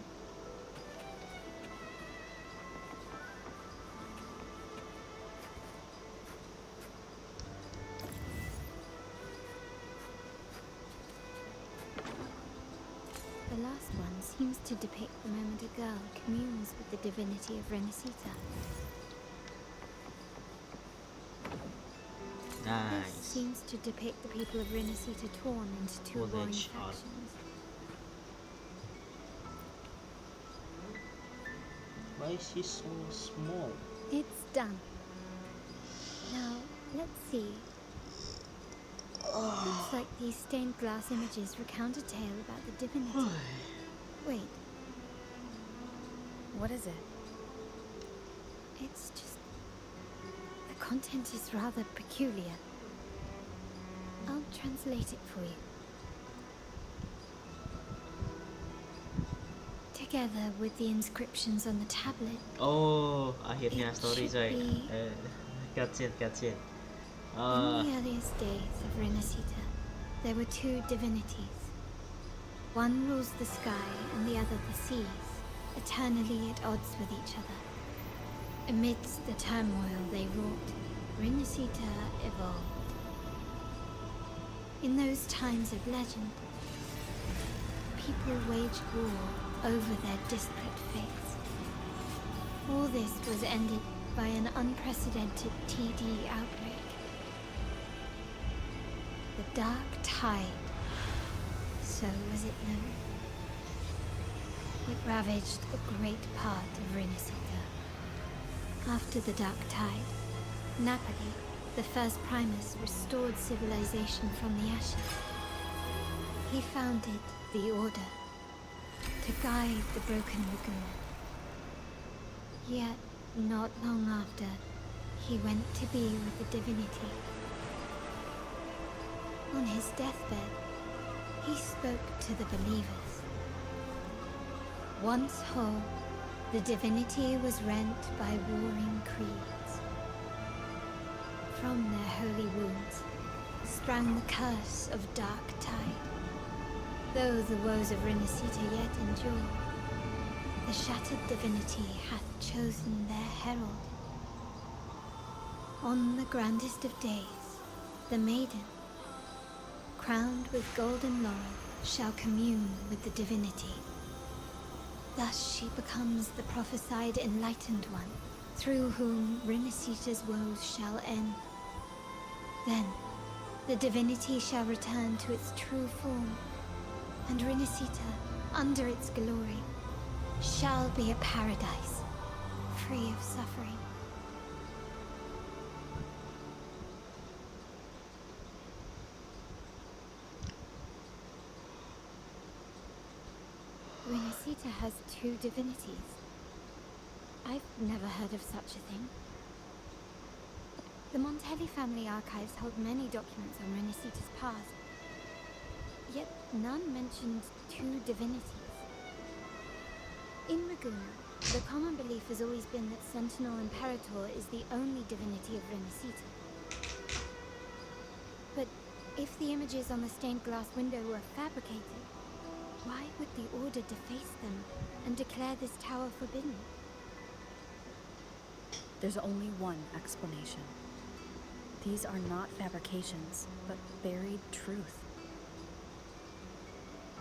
The last one seems to depict the moment a girl communes with the divinity of Rinascita. This Nice. seems to depict the people of Rinascita torn into two Oh, warring that's hard. factions. Why is he so small? It's done. Let's see. Looks like these stained glass images recount a tale about the divinity. Wait, What is it? it's just... the content is rather peculiar. I'll translate it for you. Together with the inscriptions on the tablet, Oh, akhirnya It story should coy. be- Cutscene. in the earliest days of Renacita, there were two divinities. One rules the sky and the other the seas, eternally at odds with each other. Amidst the turmoil they wrought, Renacita evolved. In those times of legend, people waged war over their disparate fates. All this was ended by an unprecedented TD outbreak. The Dark Tide, so was it known. It ravaged a great part of Renacita. After the Dark Tide, Napoli, the first Primus, restored civilization from the ashes. He founded the Order to guide the broken lagoon. Yet, not long after, he went to be with the divinity. On his deathbed, he spoke to the believers. Once whole, the divinity was rent by warring creeds. From their holy wounds sprang the curse of Dark Tide. Though the woes of Renacita yet endure, the shattered divinity hath chosen their herald. On the grandest of days, the maiden, crowned with golden laurel, shall commune with the divinity. Thus she becomes the prophesied enlightened one, through whom Renacita's woes shall end. Then, the divinity shall return to its true form, and Renacita, under its glory, shall be a paradise, free of suffering. Renacita has two divinities. I've never heard of such a thing. The Montelli family archives hold many documents on Renacita's past, yet none mentioned two divinities. In Ragusa, the common belief has always been that Sentinel Imperator is the only divinity of Renacita. But if the images on the stained glass window were fabricated, why would the Order deface them and declare this tower forbidden? There's only one explanation. These are not fabrications, but buried truth.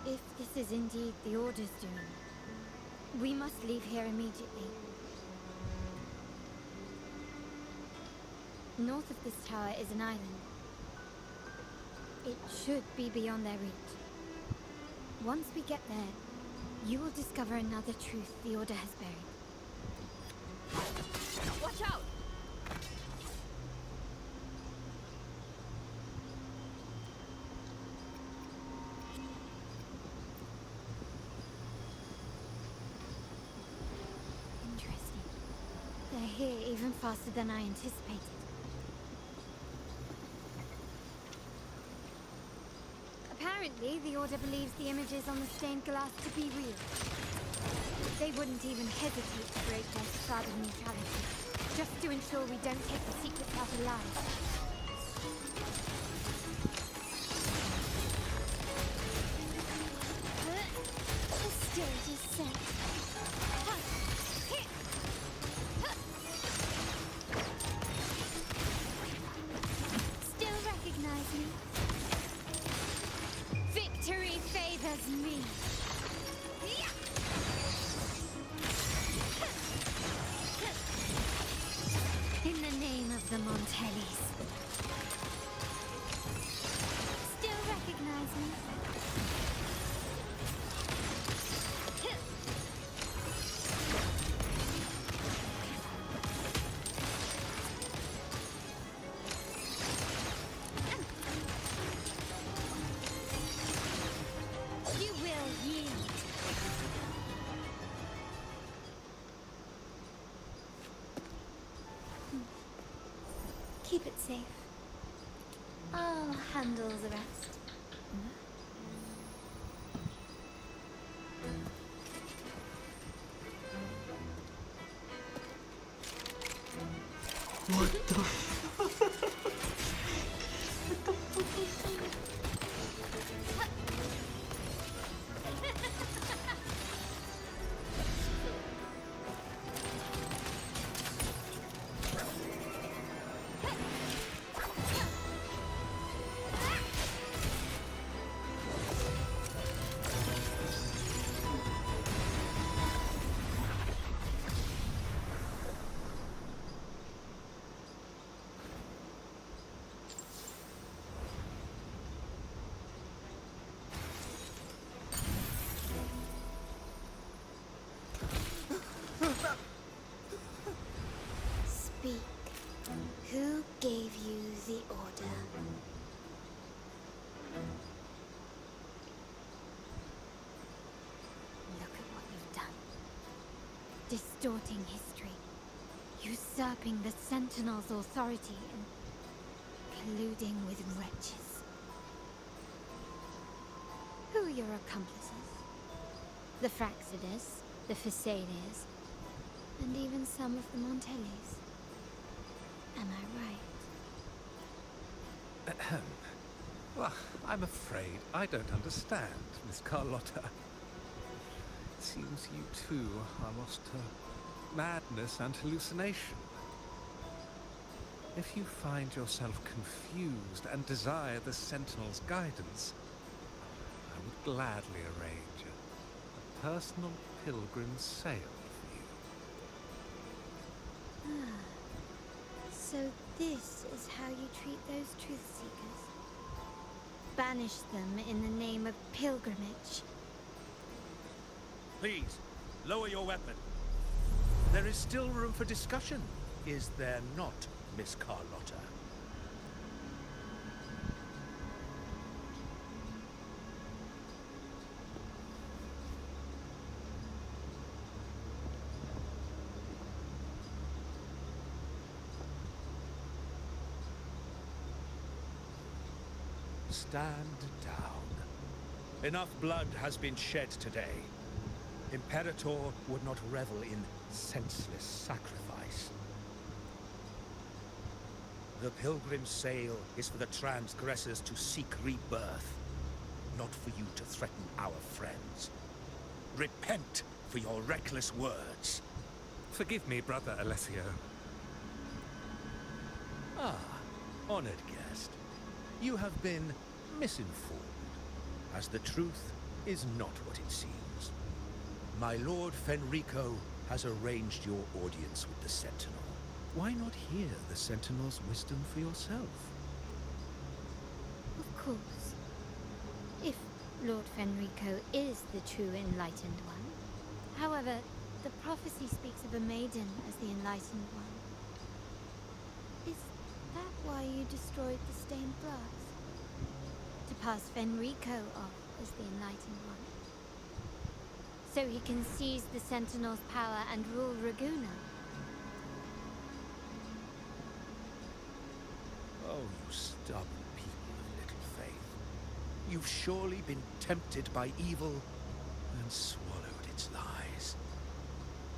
If this is indeed the Order's doing, we must leave here immediately. North of this tower is an island. It should be beyond their reach. Once we get there, you will discover another truth the Order has buried. Watch out! Interesting. They're here even faster than I anticipated. Apparently, the Order believes the images on the stained glass to be real. They wouldn't even hesitate to break their facade of neutrality, just to ensure we don't take the secrets out alive. The stage is set. Still recognize me? Victory favors me. In the name of the Montellis. Still recognize me? Keep it safe. I'll handle the rest. What the fuck? Speak. Who gave you the order? Look at what you've done. Distorting history. Usurping the Sentinel's authority and colluding with wretches. Who are your accomplices? The Fraxidus, the Phasaelias, and even some of the Montellis. Am I right? Ahem. Well, I'm afraid I don't understand, Miss Carlotta. It seems you too are lost to madness and hallucination. If you find yourself confused and desire the Sentinel's guidance, I would gladly arrange a personal pilgrim sail for you. So this is how you treat those truth seekers? Banish them in the name of pilgrimage. Please, lower your weapon. There is still room for discussion, is there not, Miss Carlotta? Stand down. Enough blood has been shed today. Imperator would not revel in senseless sacrifice. The pilgrim's sail is for the transgressors to seek rebirth, not for you to threaten our friends. Repent for your reckless words. Forgive me, Brother Alessio. Ah, honored guest. You have been misinformed, as the truth is not what it seems. My Lord Fenrico has arranged your audience with the Sentinel. Why not hear the Sentinel's wisdom for yourself? Of course. If Lord Fenrico is the true Enlightened One. However, the prophecy speaks of a maiden as the Enlightened One. Is that why you destroyed the stained glass? To pass Fenrico off as the Enlightened One? So he can seize the Sentinel's power and rule Raguna? Oh, you stubborn people of little faith. You've surely been tempted by evil and swallowed its lies.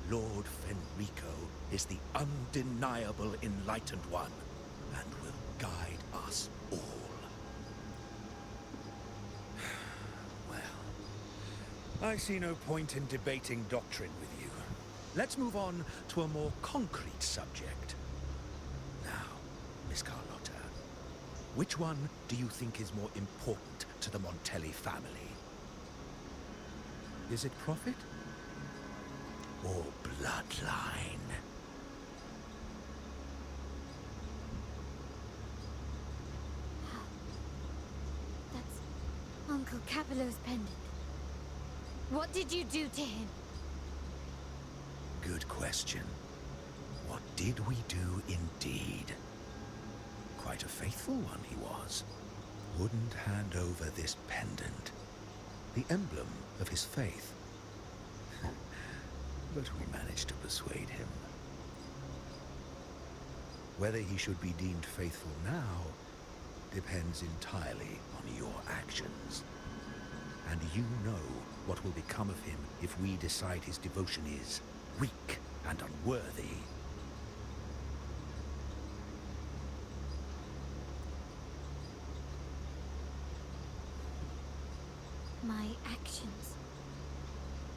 Lord Fenrico is the undeniable Enlightened One and will guide us all. Well, I see no point in debating doctrine with you. Let's move on to a more concrete subject. Now, Miss Carlotta, which one do you think is more important to the Montelli family? Is it profit or bloodline? That's Uncle Capello's pendant. What did you do to him? Good question. What did we do indeed? Quite a faithful one he was. Wouldn't hand over this pendant, the emblem of his faith. But we managed to persuade him. Whether he should be deemed faithful now depends entirely on your actions. And you know what will become of him if we decide his devotion is weak and unworthy. My actions.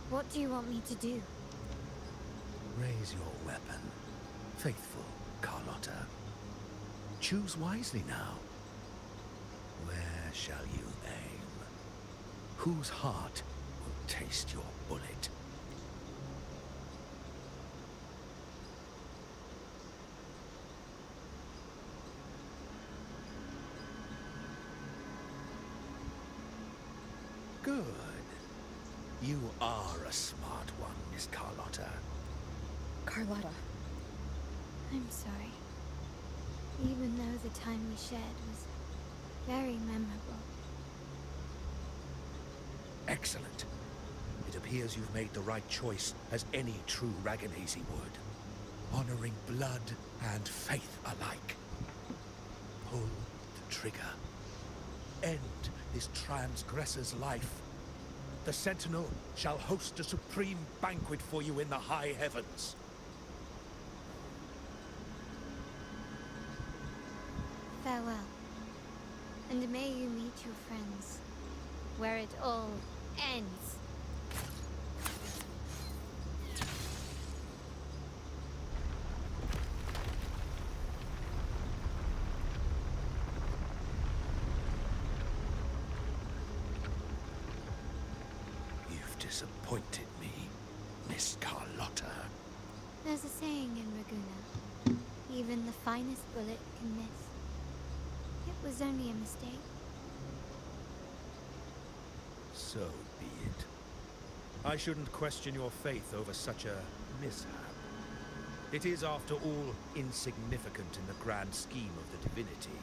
What do you want me to do? Raise your weapon, faithful Carlotta. Choose wisely now. Where shall you aim? Whose heart will taste your bullet? Good. You are a smart one, Miss Carlotta. Carlotta. I'm sorry. Even though the time we shared was very memorable. Excellent. It appears you've made the right choice, as any true Ragganese would. Honoring blood and faith alike. Pull the trigger. End this transgressor's life. The Sentinel shall host a supreme banquet for you in the high heavens. Farewell. And may you meet your friends, where it all ends. You've disappointed me, Miss Carlotta. There's a saying in Raguna, even the finest bullet can miss. It was only a mistake. So be it. I shouldn't question your faith over such a mishap. It is, after all, insignificant in the grand scheme of the divinity.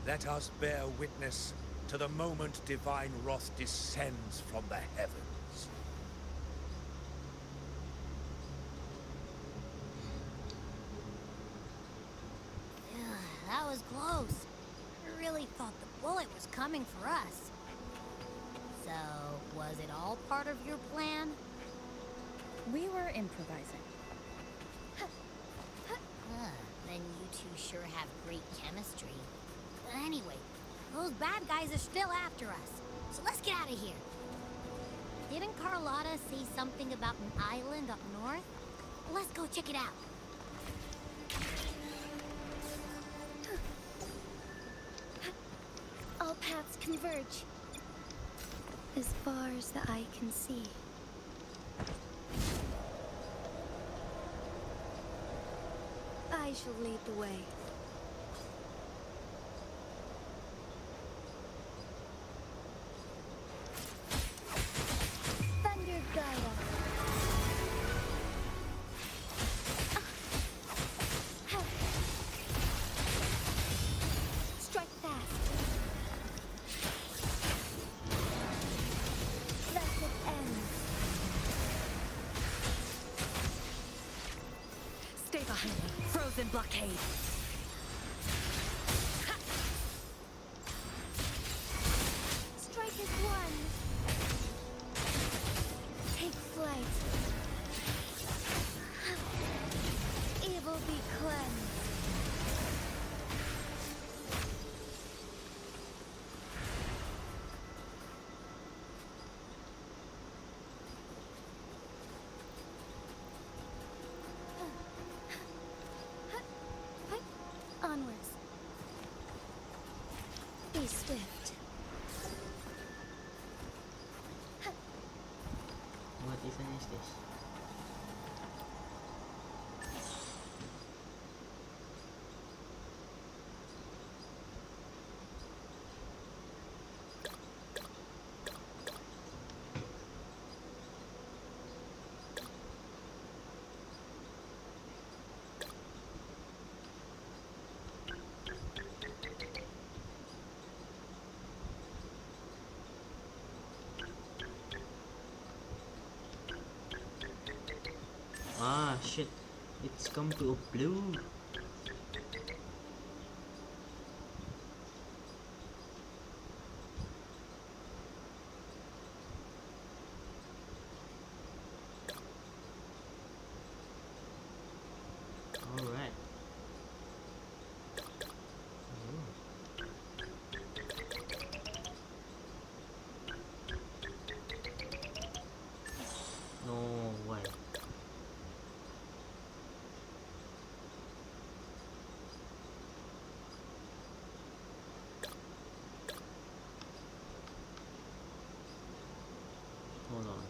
Let us bear witness to the moment divine wrath descends from the heavens. That was close. I really thought the bullet was coming for us. So, was it all part of your plan? We were improvising. Then you two sure have great chemistry. But anyway, those bad guys are still after us. So let's get out of here. Didn't Carlotta say something about an island up north? Let's go check it out. All paths converge. As far as the eye can see. I shall lead the way. Thunder guide us. Strike fast. Thus it ends. Stay behind me. Frozen blockade. Strike as one. Take flight. Evil be cleansed. Onwards. Be swift. What even is this? shit, it's come to a blue. Alright. No way. Hold on.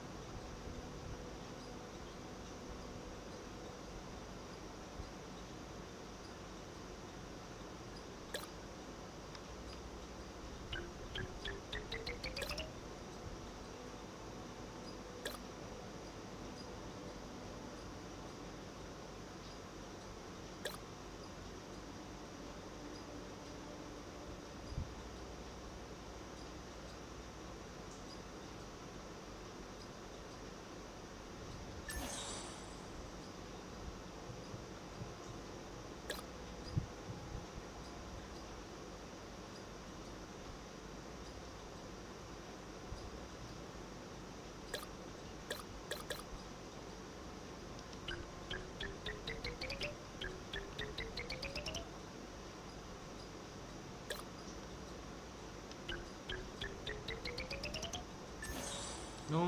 No,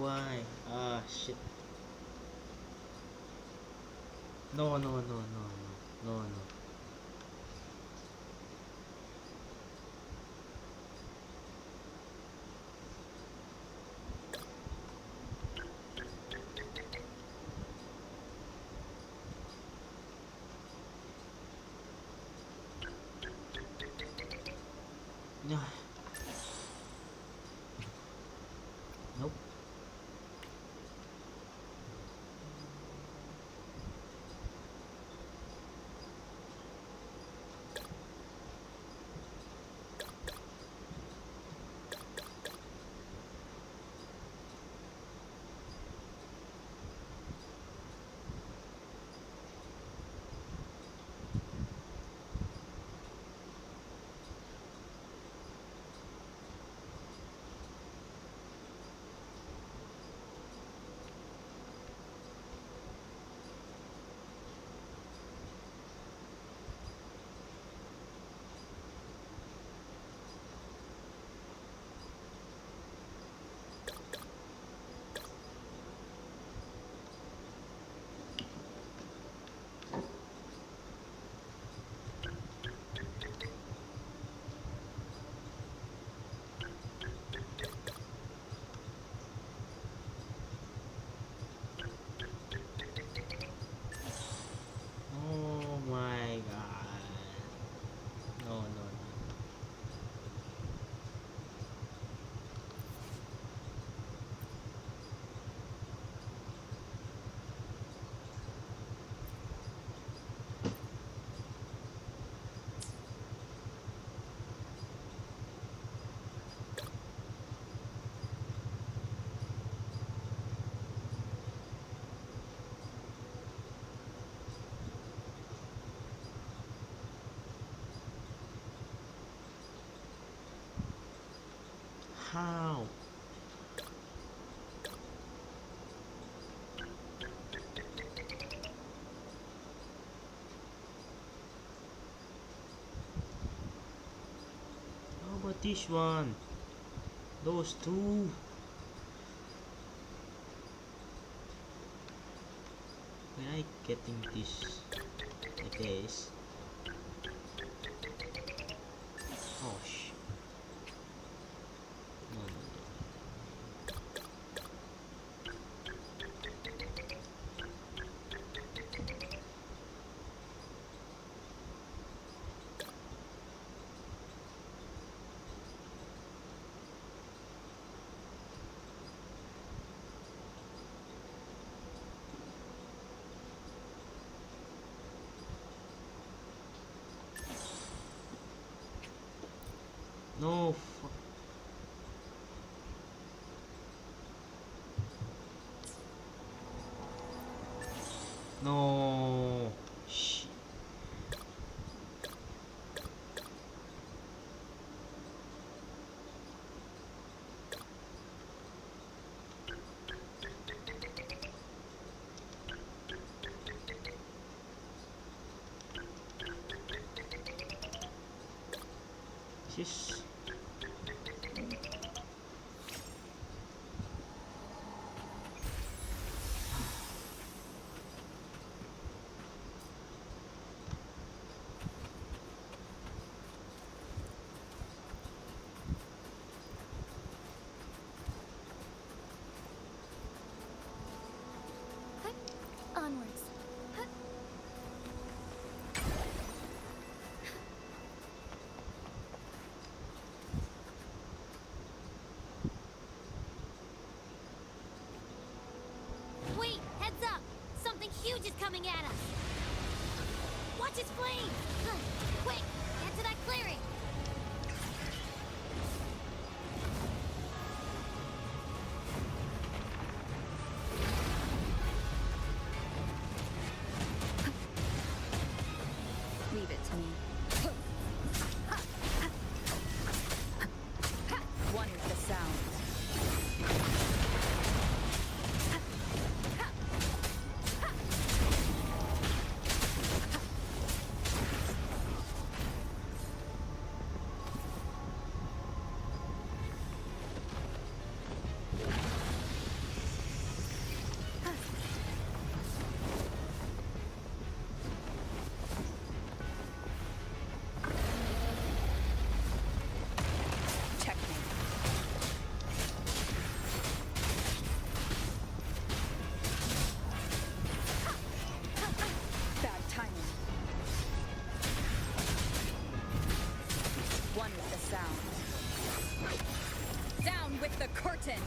why? Ah, shit. No, no, no, no, no, no, no. No. Nope. Oh my god. No, no, no. How? How about this one? Those two. When I getting this, I guess. Oh sh. No, no, no. No. She's Onwards. Wait, heads up! Something huge is coming at us! Watch its flames! Quick, get to that clearing! Leave it to me. One with the sound. Checkmate. Bad timing. One with the sound. Down with the curtain!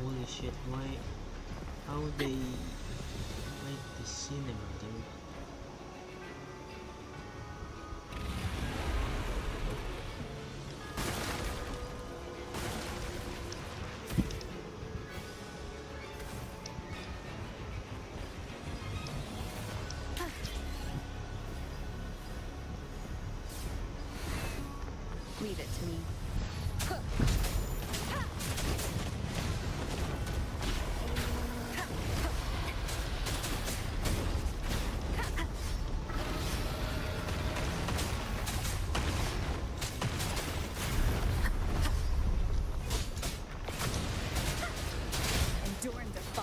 holy shit, why how they make the cinema, dude? Leave it to me. Endure and defy.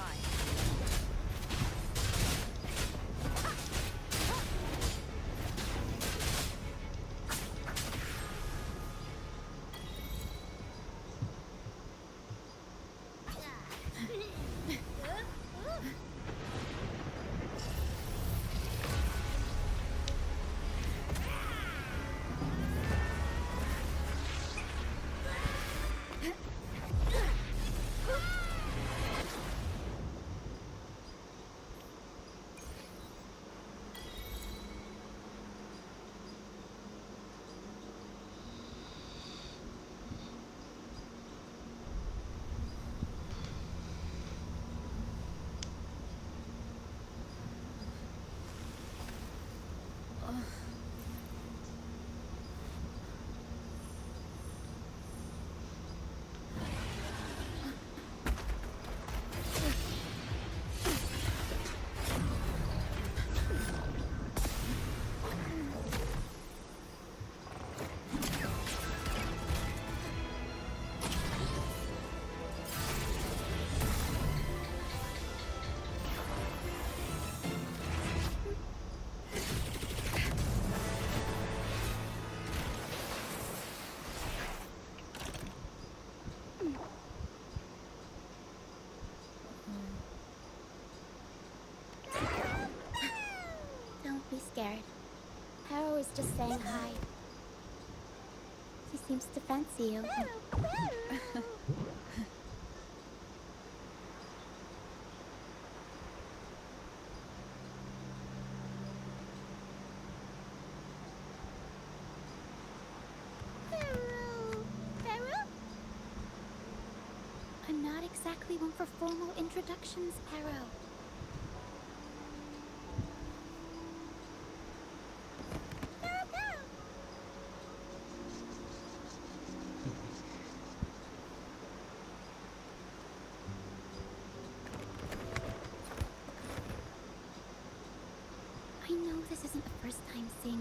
Don't be scared. Harrow is just saying hi. He seems to fancy you. I'm not exactly one for formal introductions, Harrow.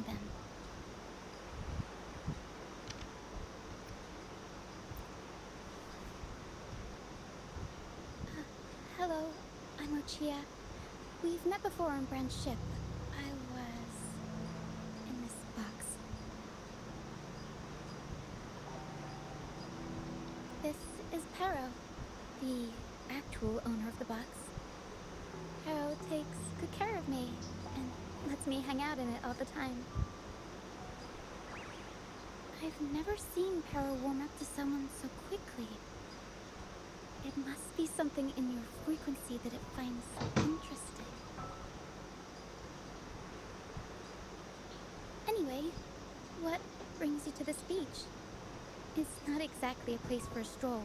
them. Hello, I'm Ochia. We've met before on Brand's ship. I was in this box. This is Pero, the actual owner of the box. Pero takes good care of me and lets me hang out in it all the time. I've never seen Pero warm up to someone so quickly. It must be something in your frequency that it finds interesting. Anyway, what brings you to this beach? It's not exactly a place for a stroll.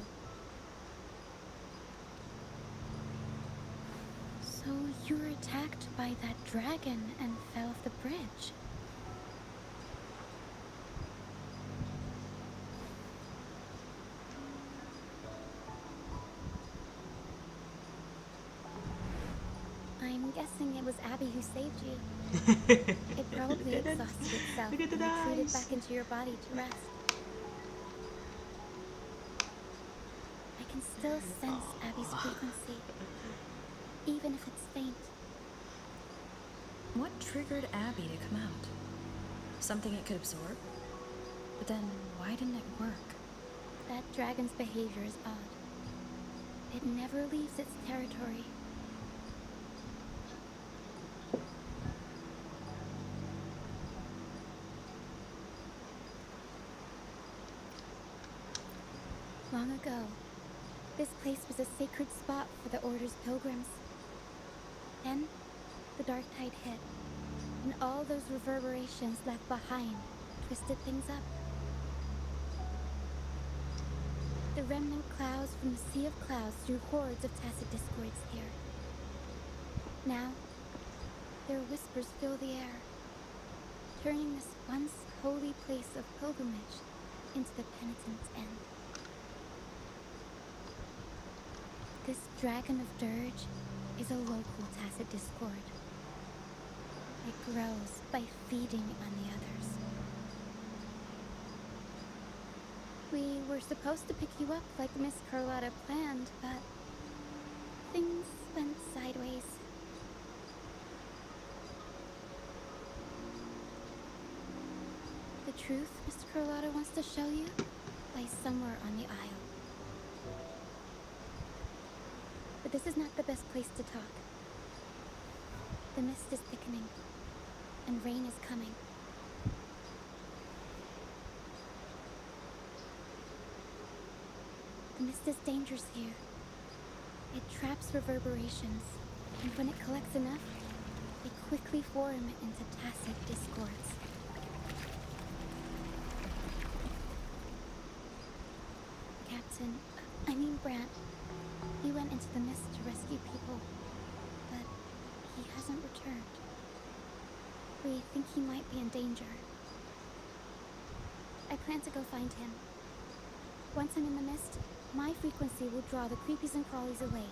So you were attacked by that dragon and fell off the bridge. I'm guessing it was Abby who saved you. It probably exhausted itself and retreated back into your body to rest. I can still sense Abby's frequency, even if it's faint. What triggered Abby to come out? Something it could absorb? But then, why didn't it work? That dragon's behavior is odd. It never leaves its territory. Long ago, this place was a sacred spot for the Order's pilgrims. Then, the dark tide hit, and all those reverberations left behind twisted things up. The remnant clouds from the sea of clouds drew hordes of tacit discords here. Now, their whispers fill the air, turning this once holy place of pilgrimage into the penitent's end. This dragon of dirge is a local tacit discord. It grows by feeding on the others. We were supposed to pick you up like Miss Carlotta planned, but things went sideways. The truth Mr. Carlotta wants to show you lies somewhere on the aisle. But this is not the best place to talk. The mist is thickening, and rain is coming. The mist is dangerous here. It traps reverberations, and when it collects enough, they quickly form into tacit discords. Brant. He went into the mist to rescue people, but he hasn't returned. We think he might be in danger. I plan to go find him. Once I'm in the mist, my frequency will draw the creepies and crawlies away,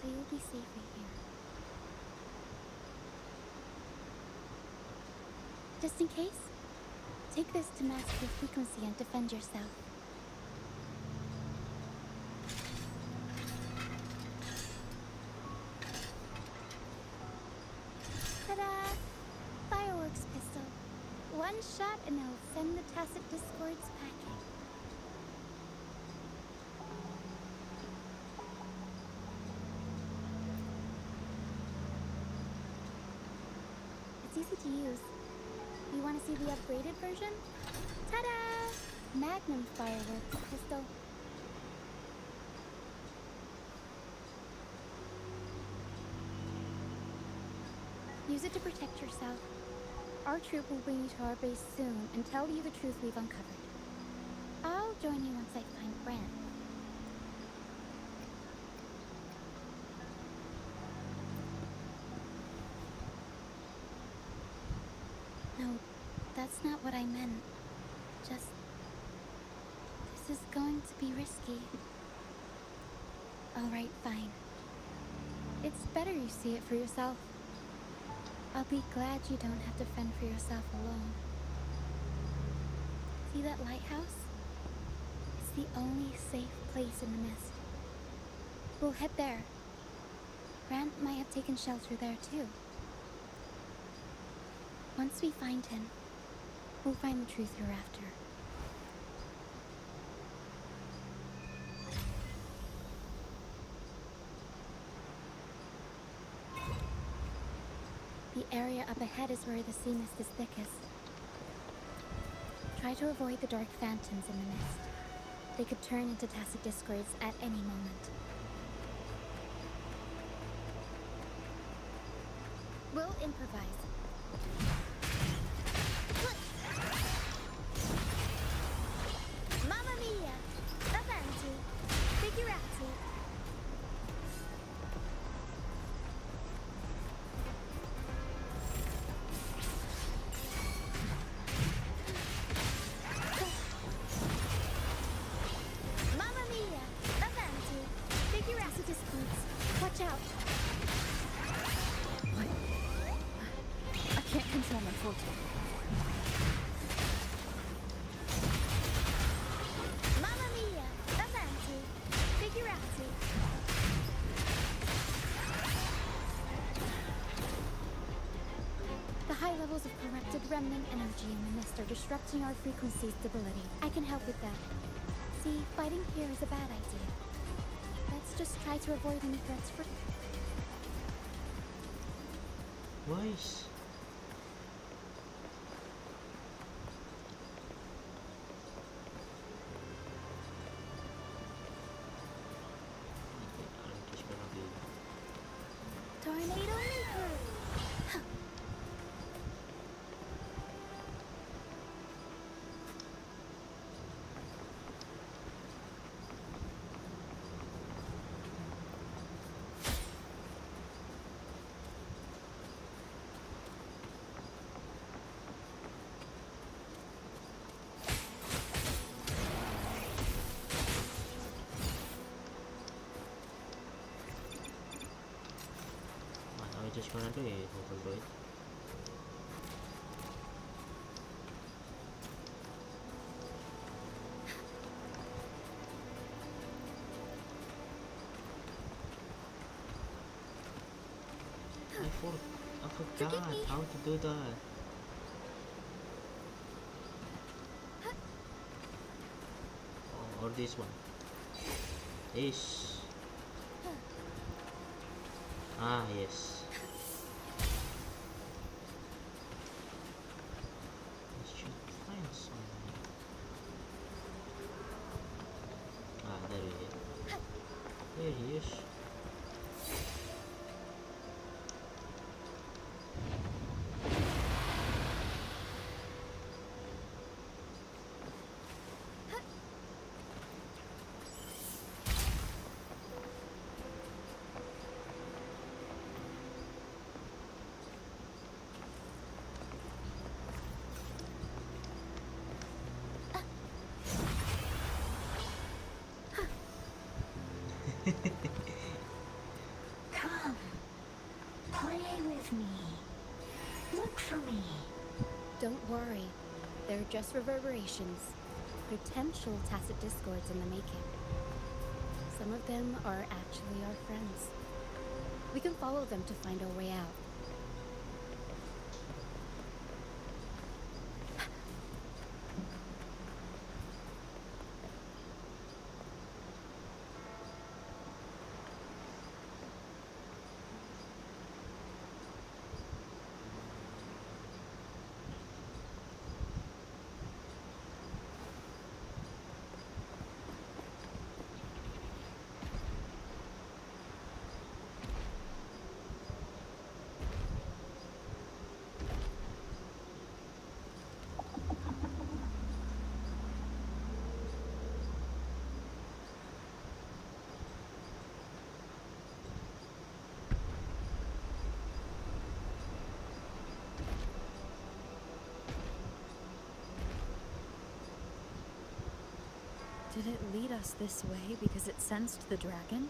so you'll be safe here. Just in case, take this to mask your frequency and defend yourself. Ta-da! Fireworks pistol. One shot and it'll send the tacit discords packing. It's easy to use. You want to see the upgraded version? Ta-da! Magnum fireworks pistol. Use it to protect yourself. Our troop will bring you to our base soon and tell you the truth we've uncovered. I'll join you once I find Brand. No, that's not what I meant. Just... this is going to be risky. Alright, fine. It's better you see it for yourself. I'll be glad you don't have to fend for yourself alone. See that lighthouse? It's the only safe place in the mist. We'll head there. Grant might have taken shelter there too. Once we find him, we'll find the truth you're after. The area up ahead is where the sea mist is thickest. Try to avoid the dark phantoms in the mist. They could turn into tacit discords at any moment. We'll improvise. Mamma mia! Avanti! Figurati! Mamma mia! Avanti! Figurati discords. Watch out! What? I can't control my forte. Mamma mia! Avanti! Figurati! The high levels of corrupted remnant energy in the mist are disrupting our frequency stability. I can help with that. See, fighting here is a bad idea. Let's just try to avoid any threats for... Wise. Tornado Leaper! Mana I just gonna do it, we'll do it. I forgot how to do that. Or this one. This. Ah, yes. I should find something. Ah, there he is. There he is. Come. Play with me. Look for me. Don't worry. They're just reverberations. Potential tacit discords in the making. Some of them are actually our friends. We can follow them to find our way out. Did it lead us this way because it sensed the dragon?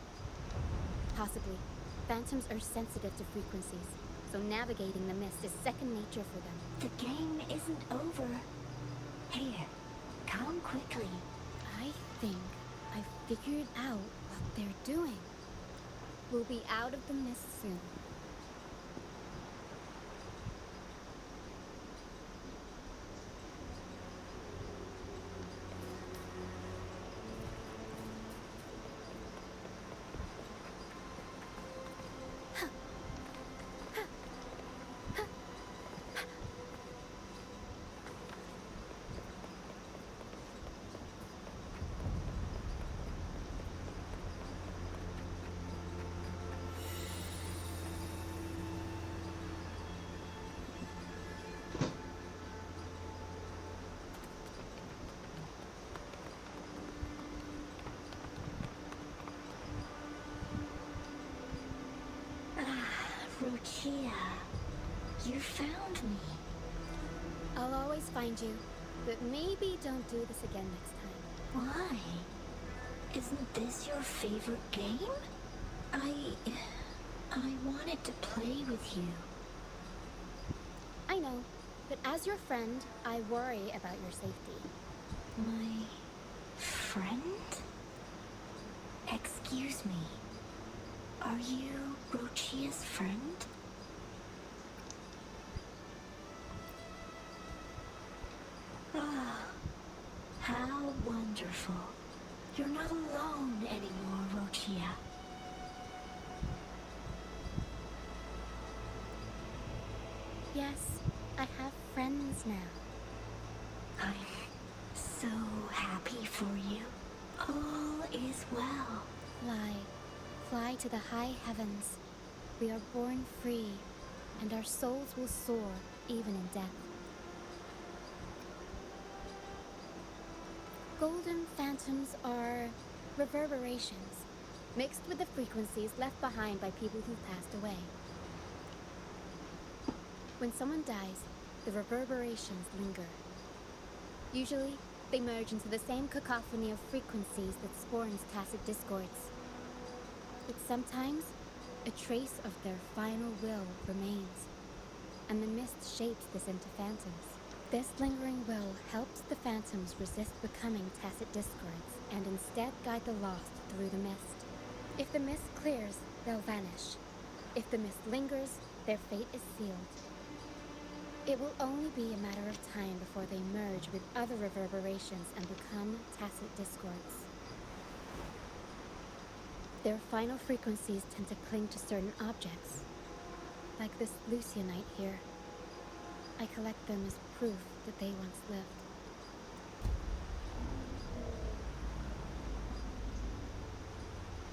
Possibly. Phantoms are sensitive to frequencies, so navigating the mist is second nature for them. The game isn't over. Here, come quickly. I think I've figured out what they're doing. We'll be out of the mist soon. Rochia, you found me. I'll always find you, but maybe don't do this again next time. Why? Isn't this your favorite game? I wanted to play with you. I know, but as your friend, I worry about your safety. My friend? Excuse me. Are you Rochia's friend? Ah, how wonderful. You're not alone anymore, Rochia. Yes, I have friends now. I'm so happy for you. All is well. Fly to the high heavens. We are born free, and our souls will soar even in death. Golden phantoms are reverberations, mixed with the frequencies left behind by people who've passed away. When someone dies, the reverberations linger. Usually, they merge into the same cacophony of frequencies that spawns tacit discords. But sometimes, a trace of their final will remains, and the mist shapes this into phantoms. This lingering will helps the phantoms resist becoming tacit discords and instead guide the lost through the mist. If the mist clears, they'll vanish. If the mist lingers, their fate is sealed. It will only be a matter of time before they merge with other reverberations and become tacit discords. Their final frequencies tend to cling to certain objects, like this Lucianite here. I collect them as proof that they once lived.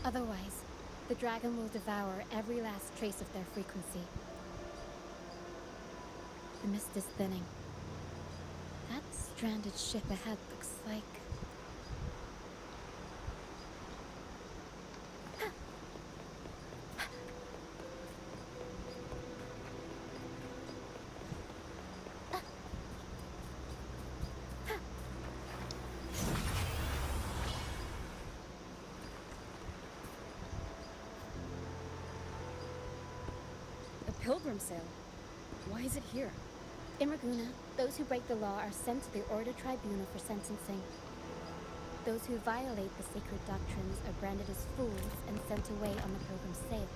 Otherwise, the dragon will devour every last trace of their frequency. The mist is thinning. That stranded ship ahead looks like... A pilgrim sale? Why is it here? In Raguna, those who break the law are sent to the Order Tribunal for sentencing. Those who violate the sacred doctrines are branded as fools and sent away on the pilgrim's sale.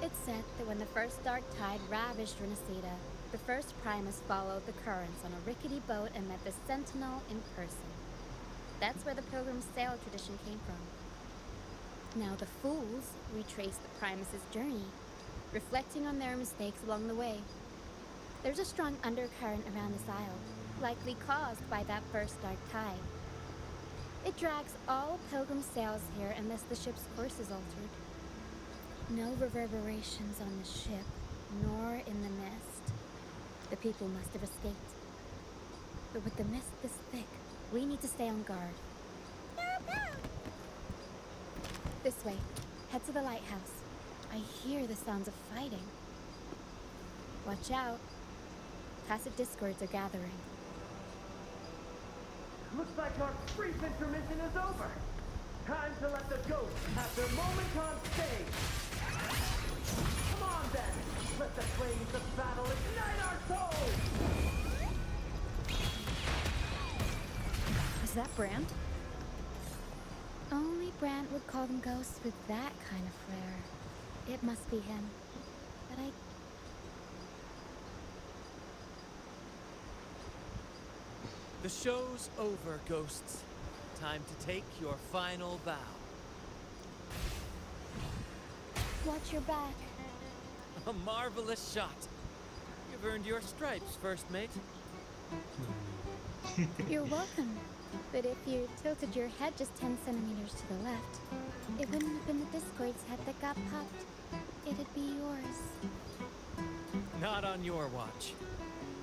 It's said that when the first dark tide ravaged Renacida, the first Primus followed the currents on a rickety boat and met the Sentinel in person. That's where the pilgrim's sale tradition came from. Now the fools retrace the Primus's journey, reflecting on their mistakes along the way. There's a strong undercurrent around this isle, likely caused by that first dark tide. It drags all pilgrim sails here unless the ship's course is altered. No reverberations on the ship, nor in the mist. The people must have escaped. But with the mist this thick, we need to stay on guard. This way. Head to the lighthouse. I hear the sounds of fighting. Watch out. Tacit discords are gathering. Looks like our brief intermission is over. Time to let the ghosts have their moment on stage. Come on then. Let the flames of battle ignite our souls! Is that Brand? Only Brant would call them ghosts with that kind of flair. It must be him. But I... The show's over, ghosts. Time to take your final bow. Watch your back. A marvelous shot. You've earned your stripes, first mate. You're welcome. But if you tilted your head just 10 centimeters to the left, it wouldn't have been the Discord's head that got popped. It'd be yours. Not on your watch.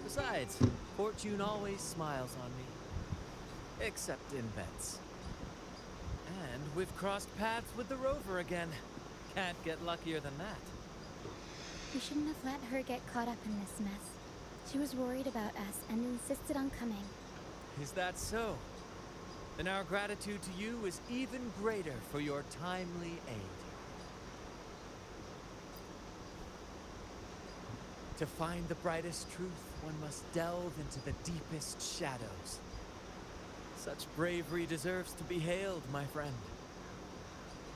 Besides, fortune always smiles on me. Except in bets. And we've crossed paths with the rover again. Can't get luckier than that. We shouldn't have let her get caught up in this mess. She was worried about us and insisted on coming. Is that so? Then our gratitude to you is even greater for your timely aid. To find the brightest truth, one must delve into the deepest shadows. Such bravery deserves to be hailed, my friend.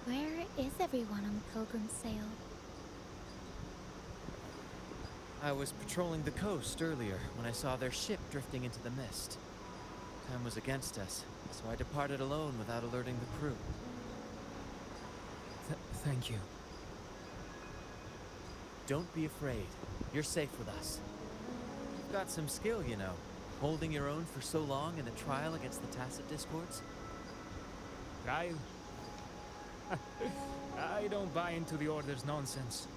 Where is everyone on the Pilgrim's sail? I was patrolling the coast earlier when I saw their ship drifting into the mist. Time was against us, so I departed alone without alerting the crew. Thank you. Don't be afraid. You're safe with us. You've got some skill, you know. Holding your own for so long in a trial against the Tacit Discords. Trial? I don't buy into the Order's nonsense.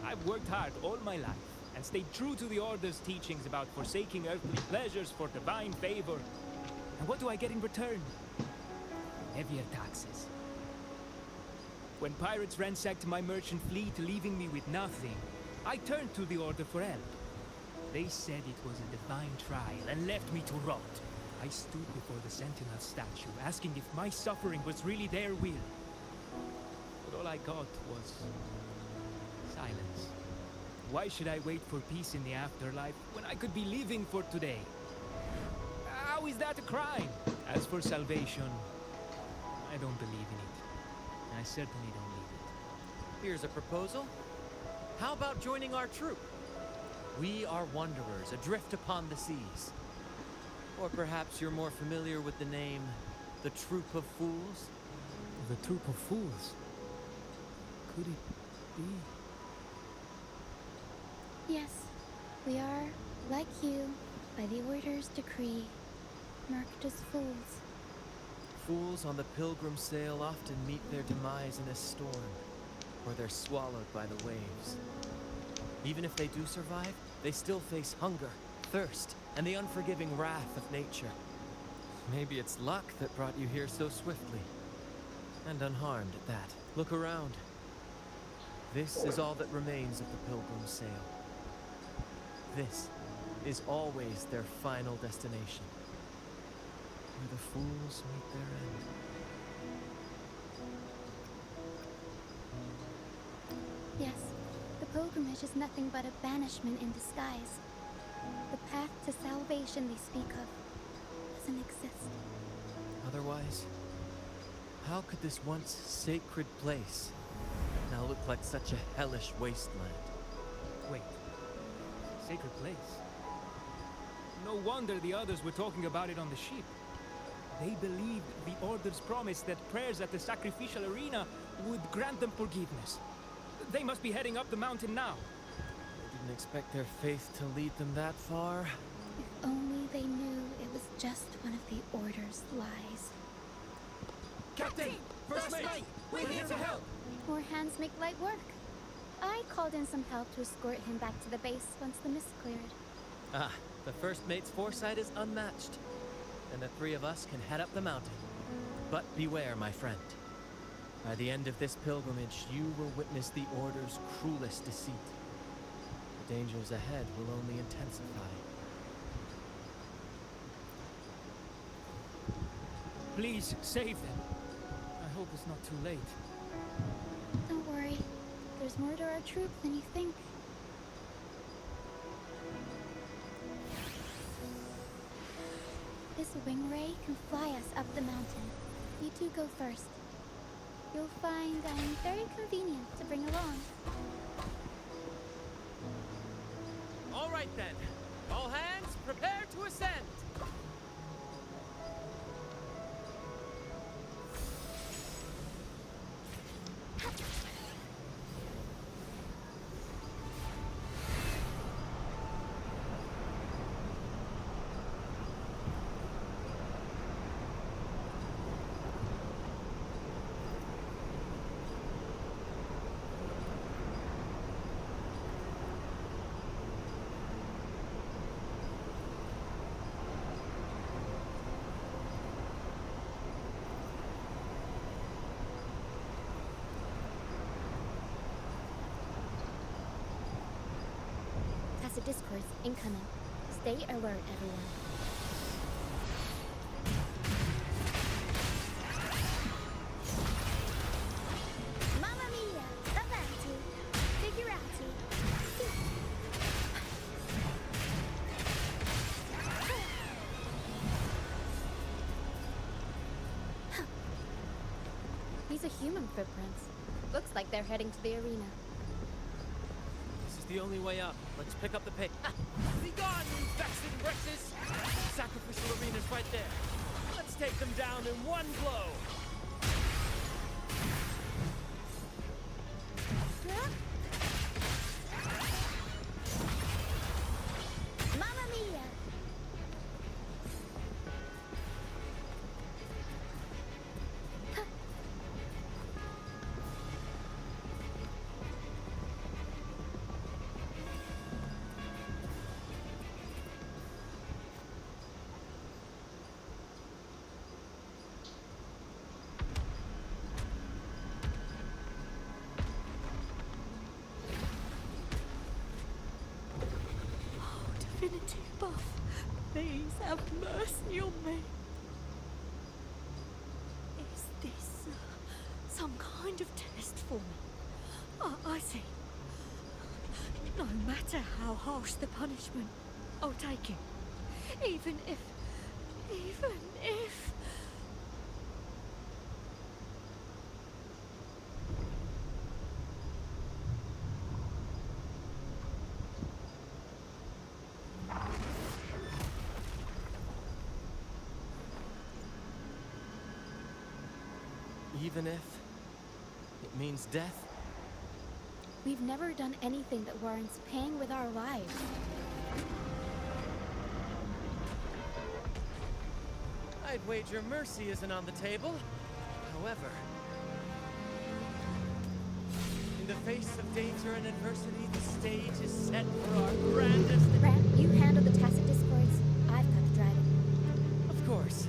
I've worked hard all my life and stayed true to the Order's teachings about forsaking earthly pleasures for divine favor. And what do I get in return? Heavier taxes. When pirates ransacked my merchant fleet, leaving me with nothing, I turned to the Order for help. They said it was a divine trial and left me to rot. I stood before the Sentinel statue, asking if my suffering was really their will. But all I got was silence. Why should I wait for peace in the afterlife when I could be living for today? How is that a crime? As for salvation, I don't believe in it. And I certainly don't need it. Here's a proposal. How about joining our troop? We are wanderers, adrift upon the seas. Or perhaps you're more familiar with the name, the Troop of Fools? The Troop of Fools? Could it be? Yes, we are, like you, by the Order's decree, marked as fools. Fools on the pilgrim sail often meet their demise in a storm, or they're swallowed by the waves. Even if they do survive, they still face hunger, thirst, and the unforgiving wrath of nature. Maybe it's luck that brought you here so swiftly. And unharmed at that. Look around. This is all that remains of the pilgrim's sail. This is always their final destination. Where the fools meet their end. Yes, the pilgrimage is nothing but a banishment in disguise. The path to salvation they speak of doesn't exist. Otherwise, how could this once sacred place now look like such a hellish wasteland? Wait. Sacred place? No wonder the others were talking about it on the ship. They believed the Order's promise that prayers at the sacrificial arena would grant them forgiveness. They must be heading up the mountain now. I didn't expect their faith to lead them that far. If only they knew it was just one of the Order's lies. Captain! First mate! We're here to help! More hands make light work. I called in some help to escort him back to the base once the mist cleared. Ah, the first mate's foresight is unmatched. And the three of us can head up the mountain. But beware, my friend. By the end of this pilgrimage, you will witness the Order's cruelest deceit. The dangers ahead will only intensify. Please, save them. I hope it's not too late. Don't worry. there's more to our troop than you think. This wing ray can fly us up the mountain. You two go first. You'll find I'm very convenient to bring along. All right then. All hands, prepare to ascend. Tacit discourse incoming. Stay alert, everyone. Mamma mia! Avanti! Figurati! These are human footprints. Looks like they're heading to the arena. This is the only way up. Let's pick up the pace. Be gone, you vexing wretches! Sacrificial arena's right there. Let's take them down in one blow. Mamma mia! Divinity above, please have mercy on me. Is this some kind of test for me? I see. No matter how harsh the punishment, I'll take it. Even if... Even if it means death? We've never done anything that warrants paying with our lives. I'd wager mercy isn't on the table. However, in the face of danger and adversity, the stage is set for our grandest... Ram, you handle the tacit discords. I've got the driving. Of course.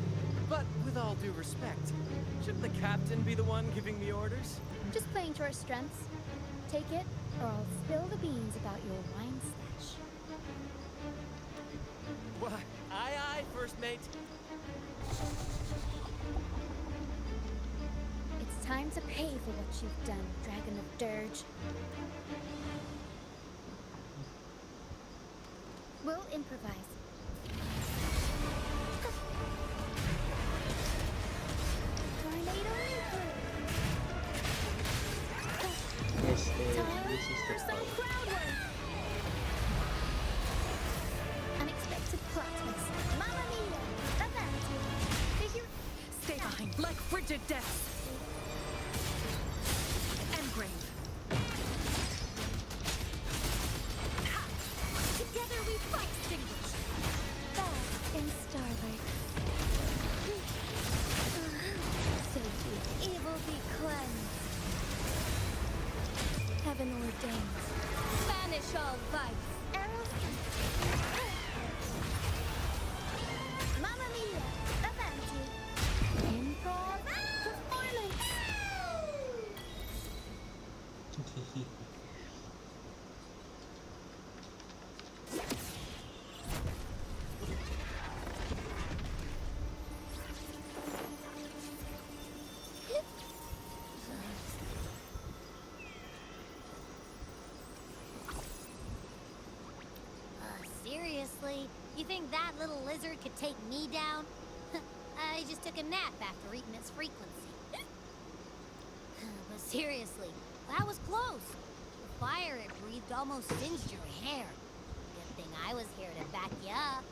But with all due respect, shouldn't the captain be the one giving the orders? Just playing to our strengths. Take it, or I'll spill the beans about your wine stash. What? Aye, aye, first mate. It's time to pay for what you've done, Dragon of Dirge. We'll improvise. Tornado input. Time for some crowd work. Unexpected plot twist. Mamma mia! Avanti! Figure... Stay behind, like frigid deaths. Engrave. Together we fight! Extinguish. Back in starlight. So the evil be cleansed. Heaven ordained. Banish all vice. Arrows. Mamma mia! Avanti! Improv performance! think that little lizard could take me down? I just took a nap after eating its frequency. But seriously, that was close. The fire it breathed almost singed your hair. Good thing I was here to back you up.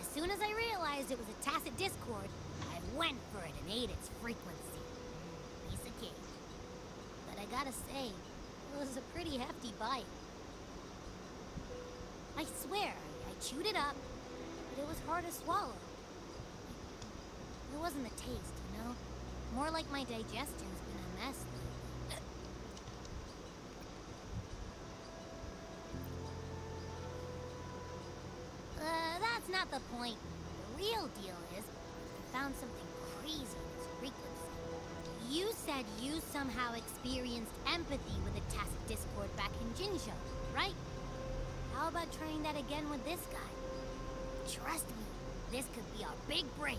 As soon as I realized it was a tacit discord, I went for it and ate its frequency. Piece of cake. But I gotta say, it was a pretty hefty bite. I swear, I chewed it up, but it was hard to swallow. It wasn't the taste, you know? More like my digestion's been a mess lately. That's not the point. The real deal is, I found something crazy in its frequency. You said you somehow experienced empathy with the tacit discord back in Jinzhou, right? How about trying that again with this guy? Trust me, this could be our big break.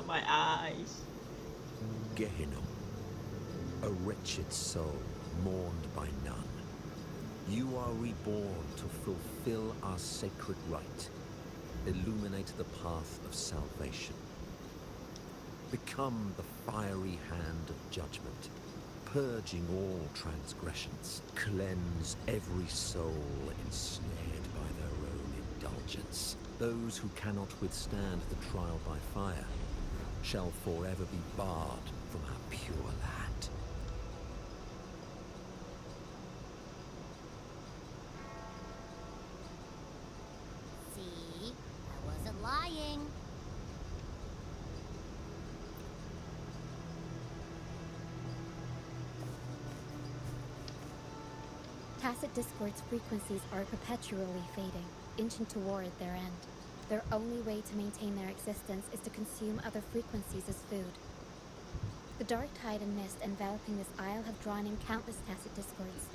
My eyes. Gehinnom, a wretched soul mourned by none. You are reborn to fulfill our sacred rite. Illuminate the path of salvation. Become the fiery hand of judgment, purging all transgressions. Cleanse every soul ensnared by their own indulgence. Those who cannot withstand the trial by fire shall forever be barred from our pure land. See? I wasn't lying. Tacit discord's frequencies are perpetually fading, inching toward their end. Their only way to maintain their existence is to consume other frequencies as food. The dark tide and mist enveloping this isle have drawn in countless tacit discords.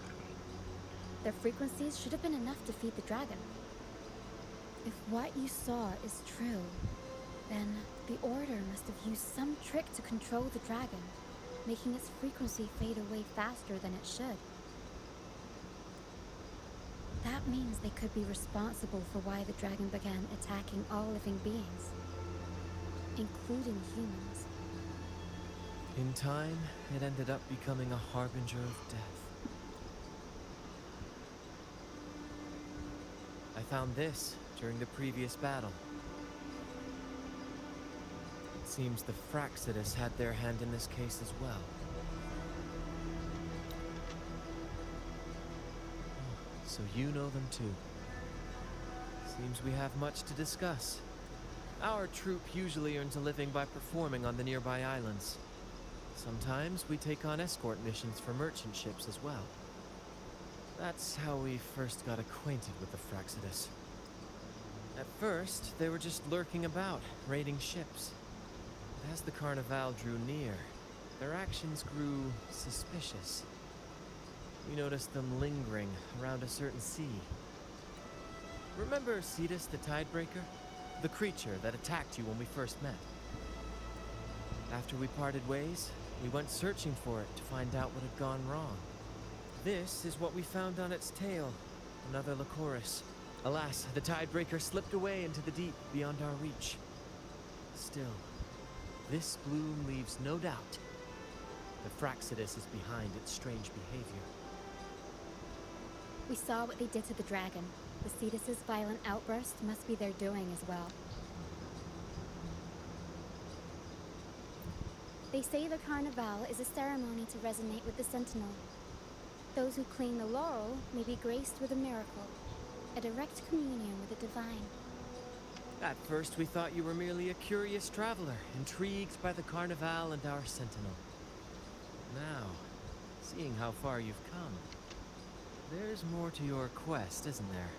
Their frequencies should have been enough to feed the dragon. If what you saw is true, then the Order must have used some trick to control the dragon, making its frequency fade away faster than it should. That means they could be responsible for why the dragon began attacking all living beings, including humans. In time, it ended up becoming a harbinger of death. I found this during the previous battle. It seems the Fraxidus had their hand in this case as well. So you know them too. Seems we have much to discuss. Our troop usually earns a living by performing on the nearby islands. Sometimes we take on escort missions for merchant ships as well. That's how we first got acquainted with the Fraxidus. At first, they were just lurking about, raiding ships. But as the Carnival drew near, their actions grew suspicious. We noticed them lingering around a certain sea. Remember Cetus the Tidebreaker? The creature that attacked you when we first met? After we parted ways, we went searching for it to find out what had gone wrong. This is what we found on its tail, another Lycoris. Alas, the Tidebreaker slipped away into the deep beyond our reach. Still, this bloom leaves no doubt. The Fraxidus is behind its strange behavior. We saw what they did to the dragon. The Cetus's violent outburst must be their doing as well. They say the Carnival is a ceremony to resonate with the Sentinel. Those who claim the laurel may be graced with a miracle, a direct communion with the divine. At first we thought you were merely a curious traveler, intrigued by the Carnival and our Sentinel. Now, seeing how far you've come, there's more to your quest, isn't there?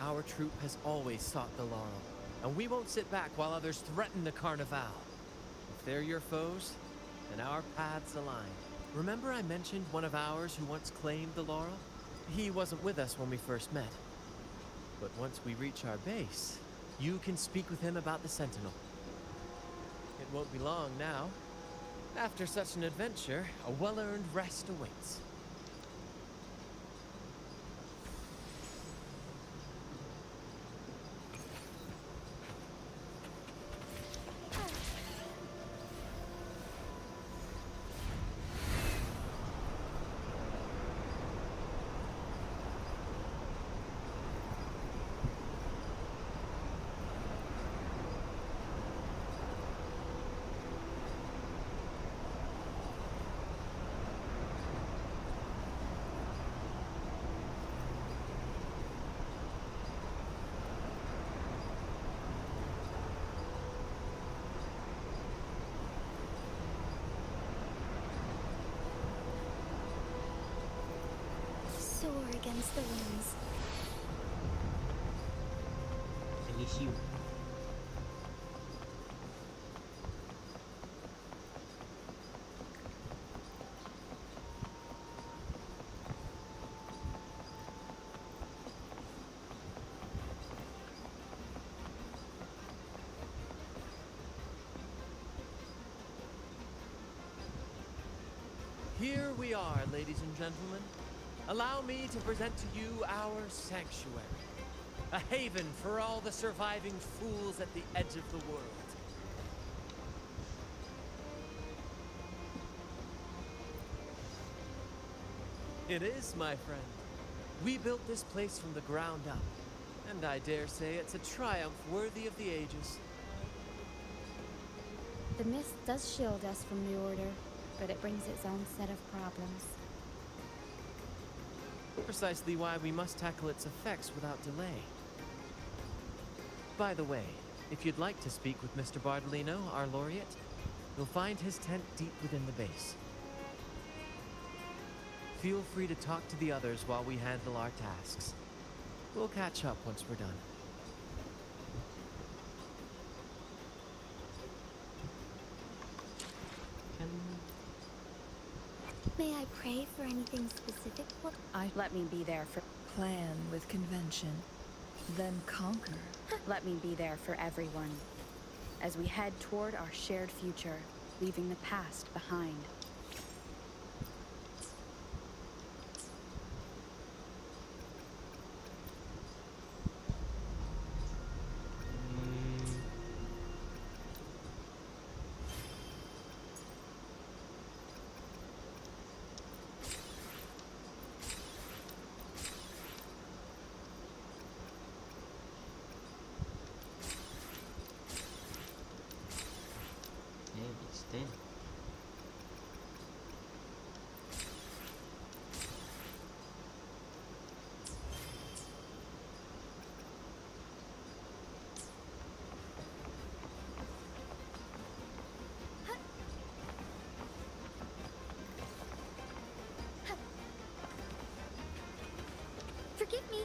Our troop has always sought the laurel, and we won't sit back while others threaten the Carnival. If they're your foes, then our paths align. Remember I mentioned one of ours who once claimed the laurel? He wasn't with us when we first met. But once we reach our base, You can speak with him about the Sentinel. It won't be long now. After such an adventure, a well-earned rest awaits. Soar against the winds. At least you. Here we are, ladies and gentlemen. Allow me to present to you our sanctuary. A haven for all the surviving fools at the edge of the world. It is, my friend. We built this place from the ground up, and I dare say it's a triumph worthy of the ages. The mist does shield us from the Order, but it brings its own set of problems. Precisely why we must tackle its effects without delay. By the way, if you'd like to speak with Mr. Bardolino, our laureate, you'll find his tent deep within the base. Feel free to talk to the others while we handle our tasks. We'll catch up once we're done. May I pray for anything specific? Let me be there for... Plan with convention, then conquer. Let me be there for everyone. As we head toward our shared future, leaving the past behind. It's 10. Forgive me.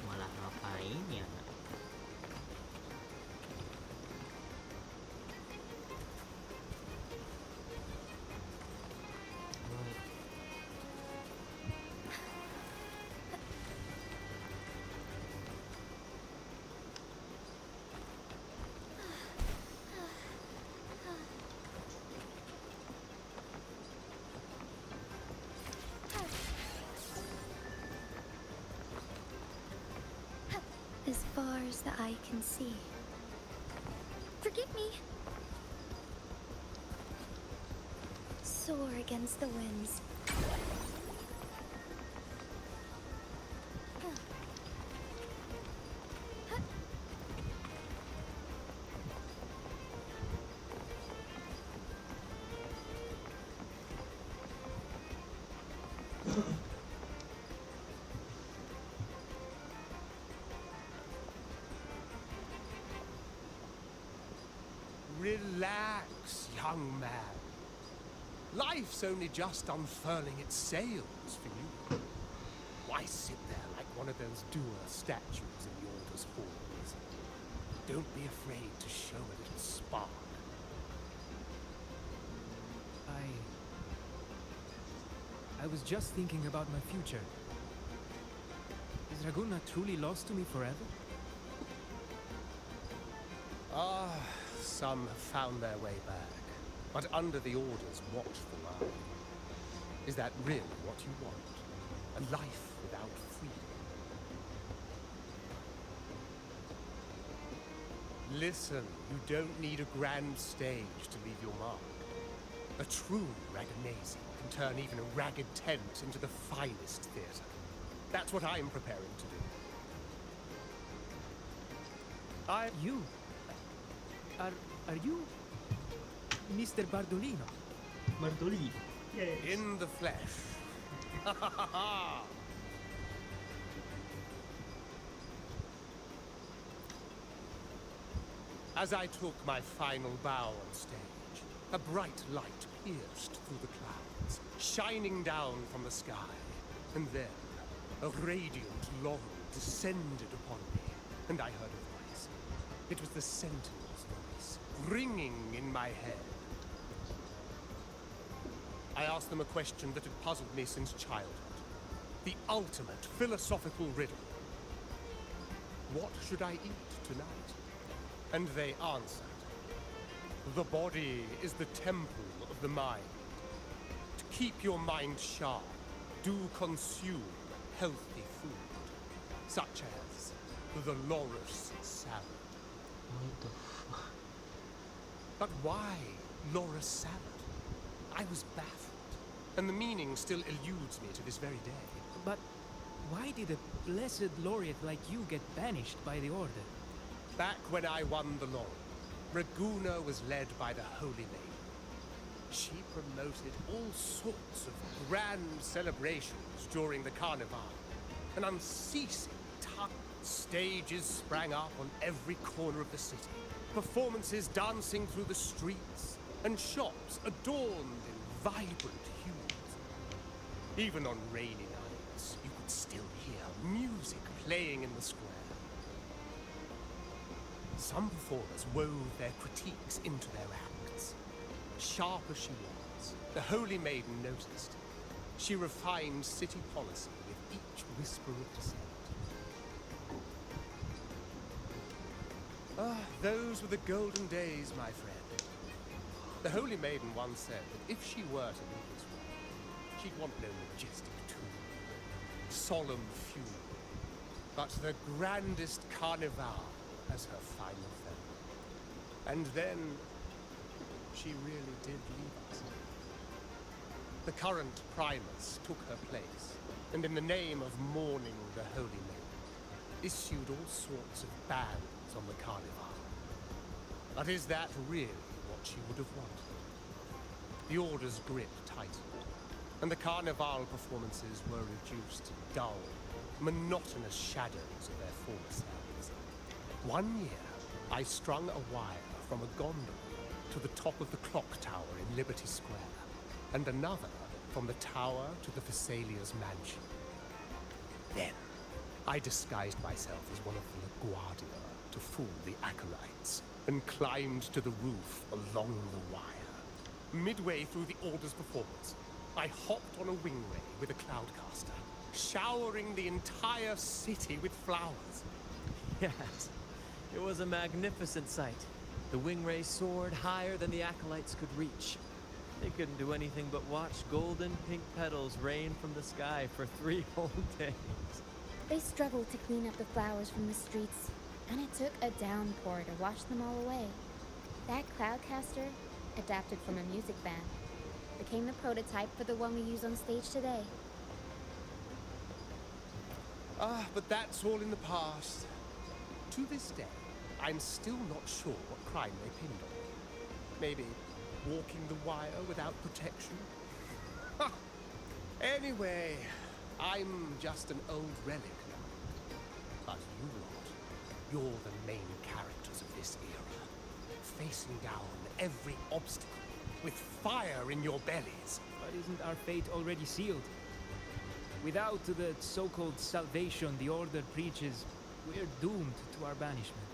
Malah ngapain ya? As far as the eye can see. Forgive me. Soar against the winds. Relax. Relax, young man. Life's only just unfurling its sails for you. Why sit there like one of those dour statues in the Order's halls? Don't be afraid to show a little spark. I was just thinking about my future. Is Raguna truly lost to me forever? Ah, some have found their way back, but under the Order's watchful eye. Is that really what you want? A life without freedom? Listen, you don't need a grand stage to leave your mark. A true Raganese can turn even a ragged tent into the finest theatre. That's what I'm preparing to do. You? Are you Mr. Bardolino? Bardolino. Yes. In the flesh. Ha ha ha ha! As I took my final bow on stage, a bright light pierced through the clouds, shining down from the sky. And then, a radiant laurel descended upon me, and I heard a voice. It was the Sentinel's voice, ringing in my head. I asked them a question that had puzzled me since childhood. The ultimate philosophical riddle. What should I eat tonight? And they answered. The body is the temple of the mind. To keep your mind sharp, do consume healthy food, such as the Loris salad. What the fuck? But why Loris salad? I was baffled, and the meaning still eludes me to this very day. But why did a blessed laureate like you get banished by the Order? Back when I won the laurel, Raguna was led by the Holy Maiden. She promoted all sorts of grand celebrations during the Carnival. An unceasing tug. Stages sprang up on every corner of the city. Performances dancing through the streets, and shops adorned in vibrant hues. Even on rainy nights, you could still hear music playing in the square. Some performers wove their critiques into their acts. Sharp as she was, the Holy Maiden noticed. She refined city policy with each whisper of dissent. Ah, those were the golden days, my friend. The Holy Maiden once said that if she were to leave this world, she'd want no majestic tomb, solemn funeral, but the grandest carnival as her final farewell. And then she really did leave us. The current Primus took her place, and in the name of mourning the Holy Maiden, issued all sorts of bans on the Carnival. But is that really what she would have wanted? The Order's grip tightened, and the Carnival performances were reduced to dull, monotonous shadows of their former selves. One year, I strung a wire from a gondola to the top of the clock tower in Liberty Square, and another from the tower to the Thessalia's mansion. Then, I disguised myself as one of the LaGuardia to fool the acolytes, and climbed to the roof along the wire. Midway through the Order's performance, I hopped on a wingray with a cloudcaster, showering the entire city with flowers. Yes, it was a magnificent sight. The wingray soared higher than the acolytes could reach. They couldn't do anything but watch golden pink petals rain from the sky for 3 whole days. They struggled to clean up the flowers from the streets, and it took a downpour to wash them all away. That cloudcaster, adapted from a music band, became the prototype for the one we use on stage today. Ah, but that's all in the past. To this day, I'm still not sure what crime they pinned on me. Maybe walking the wire without protection? Ha! Anyway, I'm just an old relic now. But you lot, you're the main characters of this era. facing down every obstacle with fire in your bellies. But isn't our fate already sealed? Without the so-called salvation the Order preaches, we're doomed to our banishment.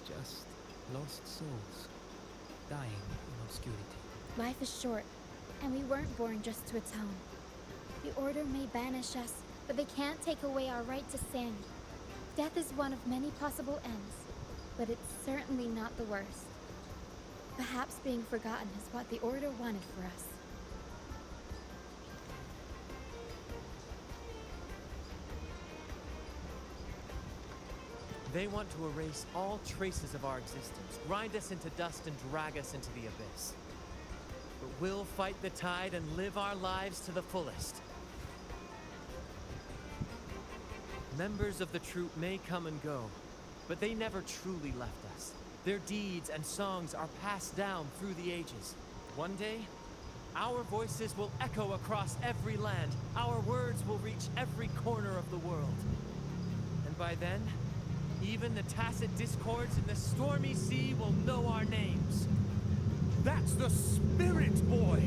Just lost souls, dying in obscurity. Life is short, and we weren't born just to atone. The Order may banish us, but they can't take away our right to sin. Death is one of many possible ends, but it's certainly not the worst. Perhaps being forgotten is what the Order wanted for us. They want to erase all traces of our existence, grind us into dust and drag us into the abyss. But we'll fight the tide and live our lives to the fullest. Members of the troop may come and go, but they never truly left us. Their deeds and songs are passed down through the ages. One day, our voices will echo across every land. Our words will reach every corner of the world. And by then, even the tacit discords in the stormy sea will know our names. That's the spirit, boy!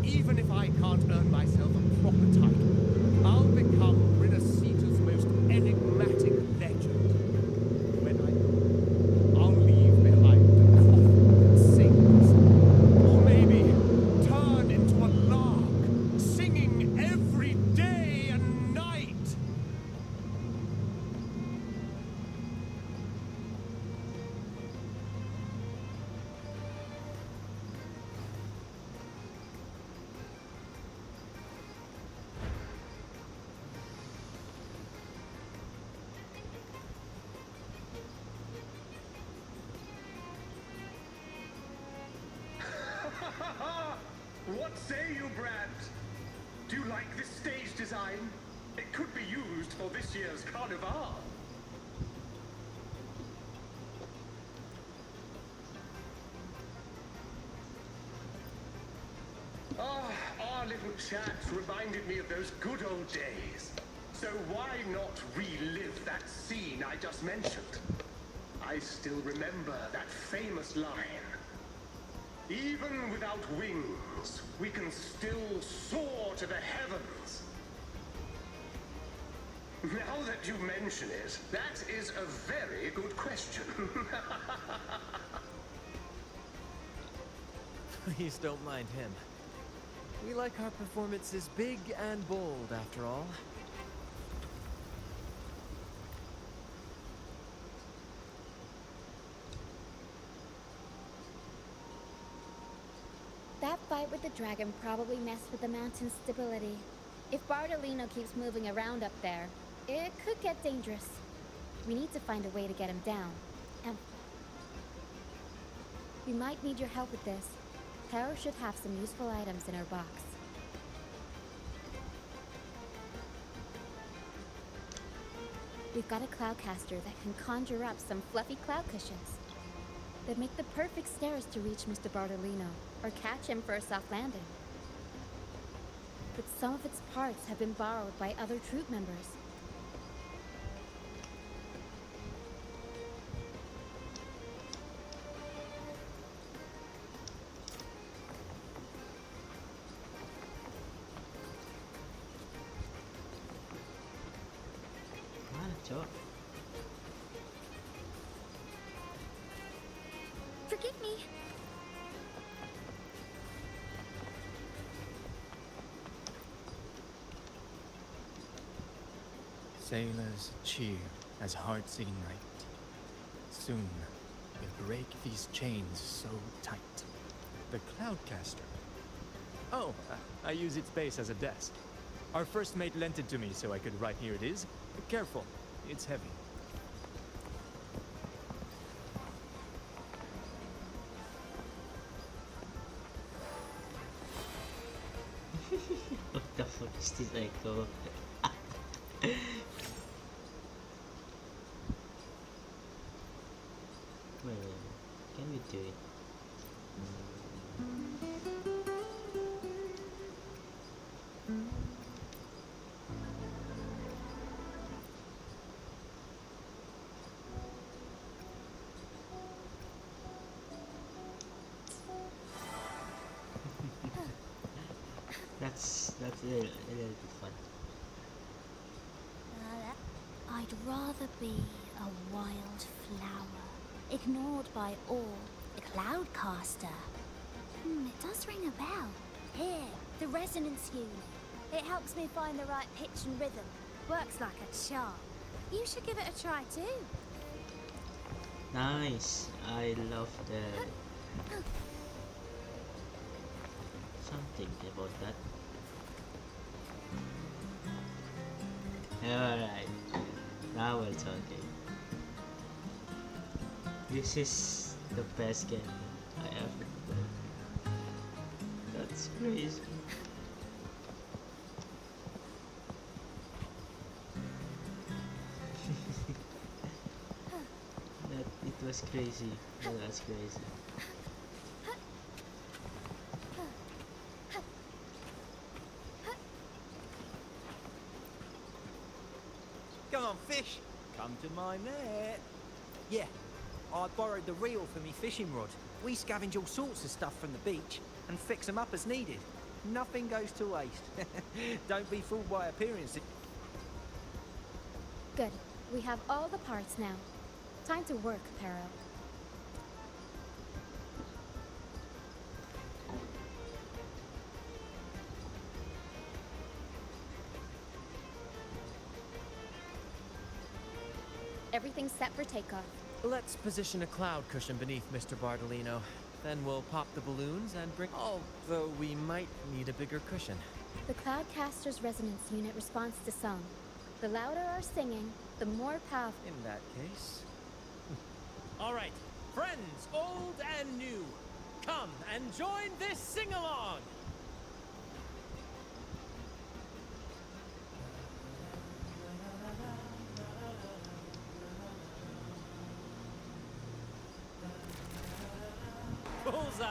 Even if I can't earn myself a proper title, I'll become Rinasita's most enigmatic legend. When I'll leave behind a coffin that sings. Or maybe turn into a lark, singing every day and night. What say you, Brad? Do you like this stage design? It could be used for this year's carnival. Ah, our little chat reminded me of those good old days. So why not relive that scene I just mentioned? I still remember that famous line. Even without wings, we can still soar to the heavens. Now that you mention it, that is a very good question. Please don't mind him. We like our performances big and bold, after all. That fight with the dragon probably messed with the mountain's stability. If Bardolino keeps moving around up there, it could get dangerous. We need to find a way to get him down. And we might need your help with this. Tara should have some useful items in her box. We've got a cloudcaster that can conjure up some fluffy cloud cushions. They'd make the perfect stairs to reach Mr. Bardolino, or catch him for a soft landing. But some of its parts have been borrowed by other troop members. Cok. Forgive me. Sailors cheer as hearts ignite. Soon we'll break these chains so tight. The Cloudcaster. Oh, I use its base as a desk. Our first mate lent it to me so I could write here it is. Careful, it's heavy. What the fuck is this echo? Wait, can we do it? That's really, really fun. I'd rather be a wild flower, ignored by all. A cloudcaster. It does ring a bell. Here, the resonance unit. It helps me find the right pitch and rhythm. Works like a charm. You should give it a try too. Nice. I love the something about that. Alright. Now we're talking. This is the best game I ever played. That's crazy. It was crazy. Oh, that's crazy. Come on, fish. Come to my net. Yeah, I borrowed the reel for me fishing rod. We scavenge all sorts of stuff from the beach and fix them up as needed. Nothing goes to waste. Don't be fooled by appearances. Good. We have all the parts now. Time to work, Pero. Everything's set for takeoff. Let's position a cloud cushion beneath Mr. Bardolino. Then we'll pop the balloons and bring... Although we might need a bigger cushion. The Cloudcaster's resonance unit responds to song. The louder our singing, the more powerful... In that case... All right, friends, old and new, come and join this sing-along! Bullseye!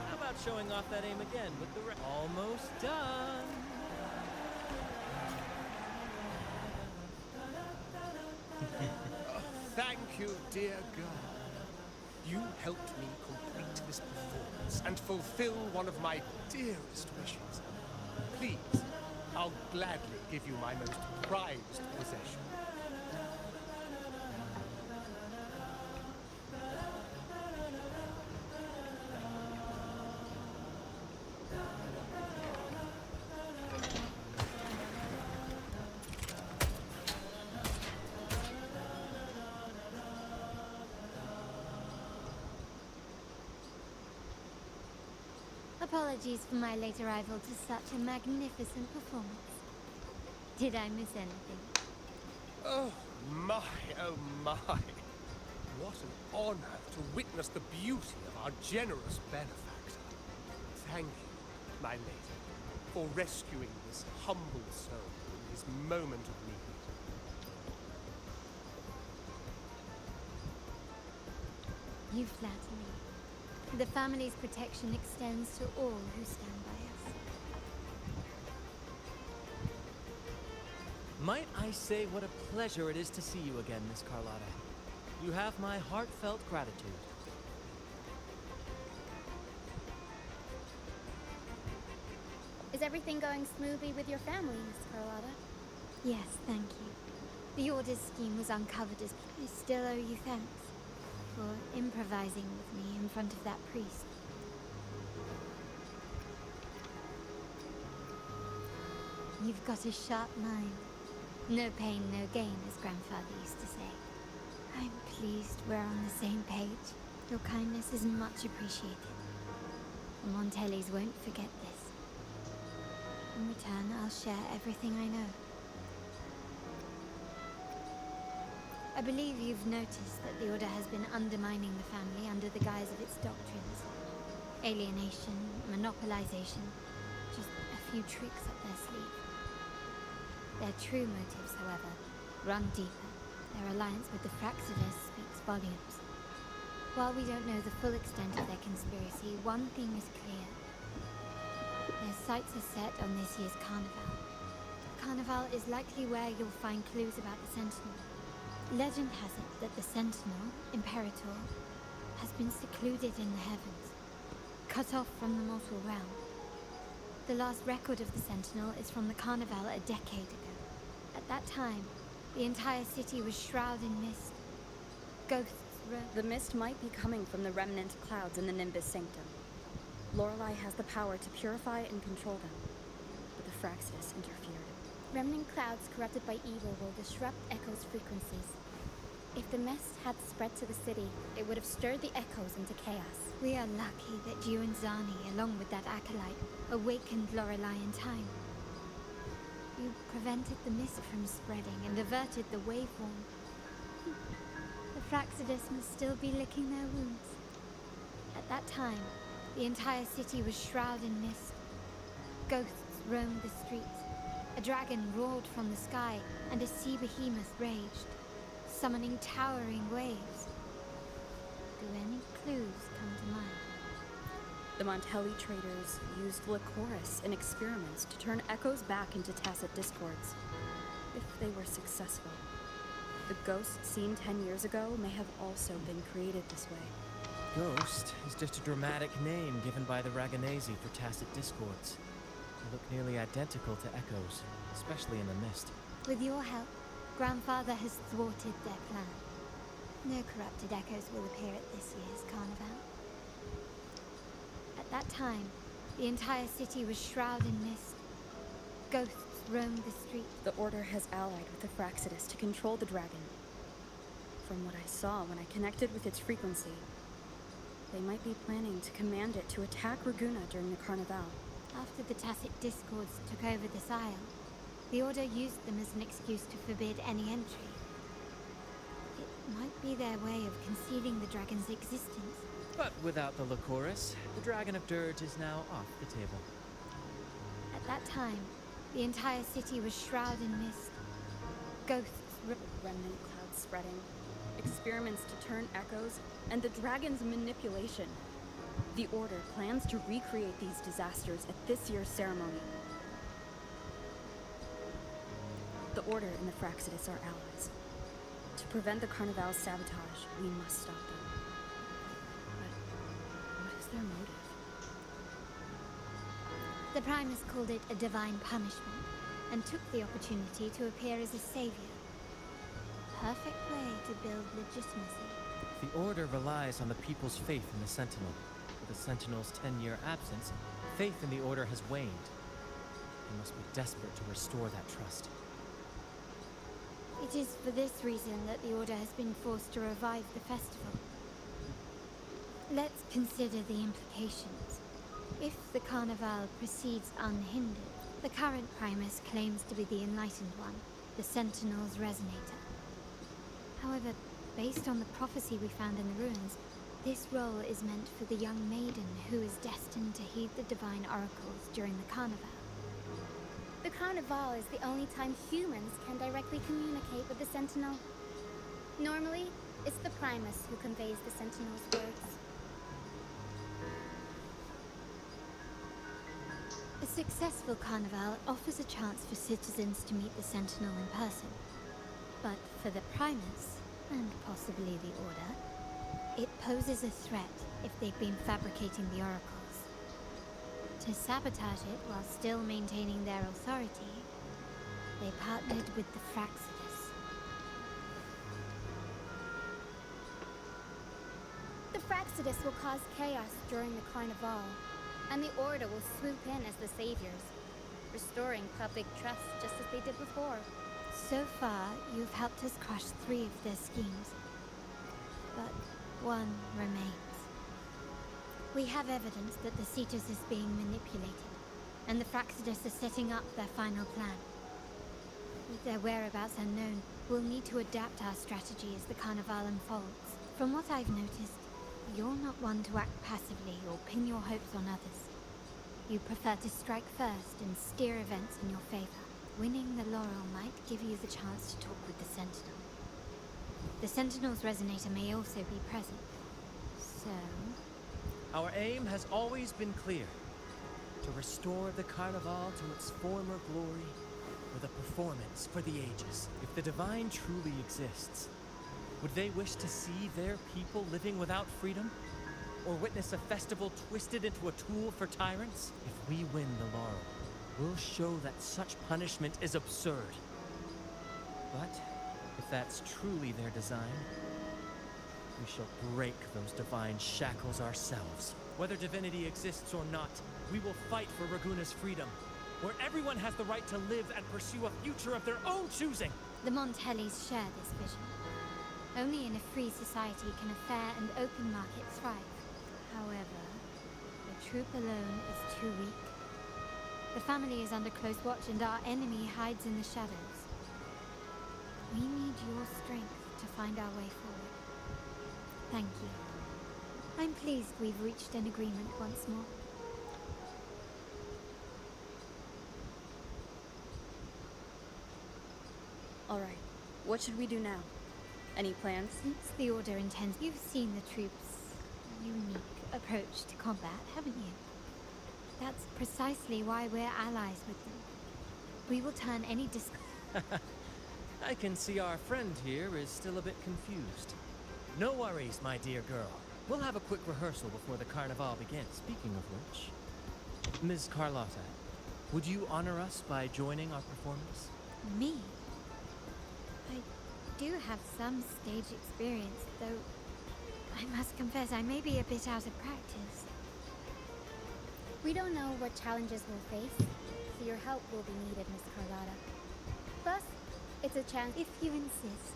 How about showing off that aim again with the almost done? Thank you, dear girl. You helped me complete this performance and fulfill one of my dearest wishes. Please, I'll gladly give you my most prized possession. Apologies for my late arrival to such a magnificent performance. Did I miss anything? Oh my, oh my. What an honor to witness the beauty of our generous benefactor. Thank you, my lady, for rescuing this humble soul in his moment of need. You flatter me. The family's protection extends to all who stand by us. Might I say what a pleasure it is to see you again, Miss Carlotta. You have my heartfelt gratitude. Is everything going smoothly with your family, Miss Carlotta? Yes, thank you. The order's scheme was uncovered as I still owe you thanks for improvising with me in front of that priest. You've got a sharp mind. No pain, no gain, as Grandfather used to say. I'm pleased we're on the same page. Your kindness is much appreciated. The Montellis won't forget this. In return, I'll share everything I know. I believe you've noticed that the Order has been undermining the family under the guise of its doctrines. Alienation, monopolization, just a few tricks up their sleeve. Their true motives, however, run deeper. Their alliance with the Fraxidus speaks volumes. While we don't know the full extent of their conspiracy, one thing is clear. Their sights are set on this year's carnival. Carnival is likely where you'll find clues about the Sentinel. Legend has it that the Sentinel, Imperator, has been secluded in the heavens, cut off from the mortal realm. The last record of the Sentinel is from the Carnival a decade ago. At that time, the entire city was shrouded in mist. Ghosts The mist might be coming from the remnant clouds in the Nimbus Sanctum. Lorelei has the power to purify and control them, but the Fraxidus interfered. Remnant clouds corrupted by evil will disrupt Echo's frequencies. If the mist had spread to the city, it would have stirred the echoes into chaos. We are lucky that you and Zani, along with that acolyte, awakened Lorelei in time. You prevented the mist from spreading and averted the waveform. The Fraxidus must still be licking their wounds. At that time, the entire city was shrouded in mist. Ghosts roamed the streets. A dragon roared from the sky, and a sea behemoth raged, summoning towering waves. Do any clues come to mind? The Montelli traders used Lycoris in experiments to turn echoes back into tacit discords. If they were successful, the ghost seen 10 years ago may have also been created this way. Ghost is just a dramatic name given by the Raganesi for tacit discords. They look nearly identical to echoes, especially in the mist. With your help, Grandfather has thwarted their plan. No corrupted echoes will appear at this year's carnival. At that time, the entire city was shrouded in mist. Ghosts roamed the streets. The Order has allied with the Fraxidus to control the dragon. From what I saw when I connected with its frequency, they might be planning to command it to attack Raguna during the carnival. After the tacit discords took over this isle, the Order used them as an excuse to forbid any entry. It might be their way of concealing the dragon's existence. But without the Lycoris, the Dragon of Dirge is now off the table. At that time, the entire city was shrouded in mist. Ghosts remnant clouds spreading, experiments to turn echoes, and the dragon's manipulation. The Order plans to recreate these disasters at this year's ceremony. The Order and the Fraxidus are allies. To prevent the Carnival's sabotage, we must stop them. But what is their motive? The Primus called it a divine punishment, and took the opportunity to appear as a savior. Perfect way to build legitimacy. The Order relies on the people's faith in the Sentinel. With the Sentinel's 10-year absence, faith in the Order has waned. They must be desperate to restore that trust. It is for this reason that the Order has been forced to revive the festival. Let's consider the implications. If the Carnival proceeds unhindered, the current Primus claims to be the Enlightened One, the Sentinel's Resonator. However, based on the prophecy we found in the ruins, this role is meant for the young maiden who is destined to heed the divine oracles during the Carnival. The Carnival is the only time humans can directly communicate with the Sentinel. Normally, it's the Primus who conveys the Sentinel's words. A successful Carnival offers a chance for citizens to meet the Sentinel in person. But for the Primus, and possibly the Order, it poses a threat if they've been fabricating the oracles. To sabotage it while still maintaining their authority, they partnered with the Fraxidus. The Fraxidus will cause chaos during the Carnival, and the Order will swoop in as the saviors, restoring public trust just as they did before. So far, you've helped us crush 3 of their schemes, but one remains. We have evidence that the Cetus is being manipulated, and the Fraxidus are setting up their final plan. With their whereabouts unknown, we'll need to adapt our strategy as the Carnival unfolds. From what I've noticed, you're not one to act passively or pin your hopes on others. You prefer to strike first and steer events in your favor. Winning the laurel might give you the chance to talk with the Sentinel. The Sentinel's Resonator may also be present. So... Our aim has always been clear. To restore the Carnival to its former glory with a performance for the ages. If the Divine truly exists, would they wish to see their people living without freedom? Or witness a festival twisted into a tool for tyrants? If we win the laurel, we'll show that such punishment is absurd. But if that's truly their design, we shall break those divine shackles ourselves. Whether divinity exists or not, we will fight for Raguna's freedom, where everyone has the right to live and pursue a future of their own choosing. The Montellis share this vision. Only in a free society can a fair and open market thrive. However, the troop alone is too weak. The family is under close watch and our enemy hides in the shadows. We need your strength to find our way forward. Thank you. I'm pleased we've reached an agreement once more. All right. What should we do now? Any plans? Since the Order intends, you've seen the troops' unique approach to combat, haven't you? That's precisely why we're allies with them. We will turn any I can see our friend here is still a bit confused. No worries, my dear girl. We'll have a quick rehearsal before the carnival begins. Speaking of which, Ms. Carlotta, would you honor us by joining our performance? Me? I do have some stage experience, though I must confess I may be a bit out of practice. We don't know what challenges we'll face, so your help will be needed, Miss Carlotta. Plus, it's a chance if you insist.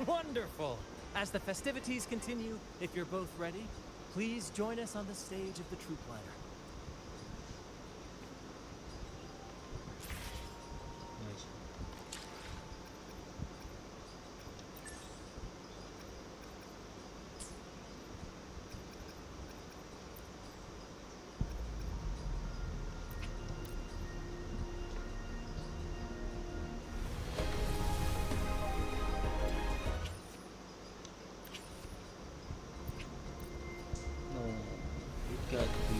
Wonderful! As the festivities continue, if you're both ready, please join us on the stage of the troop liner. Nice. No, it got be.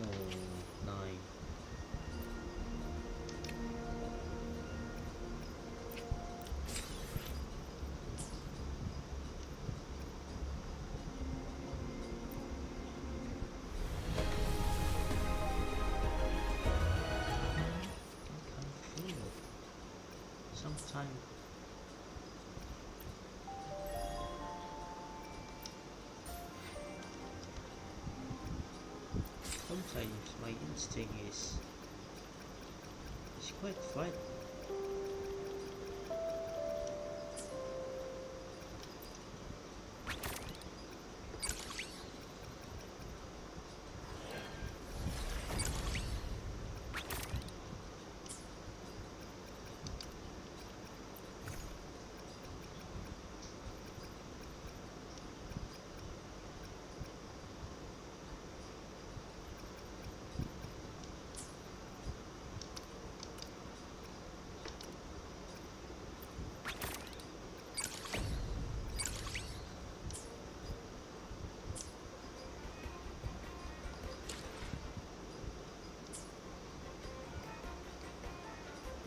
No, 9. I can feel sometime. Sometimes my instinct is quite frightening.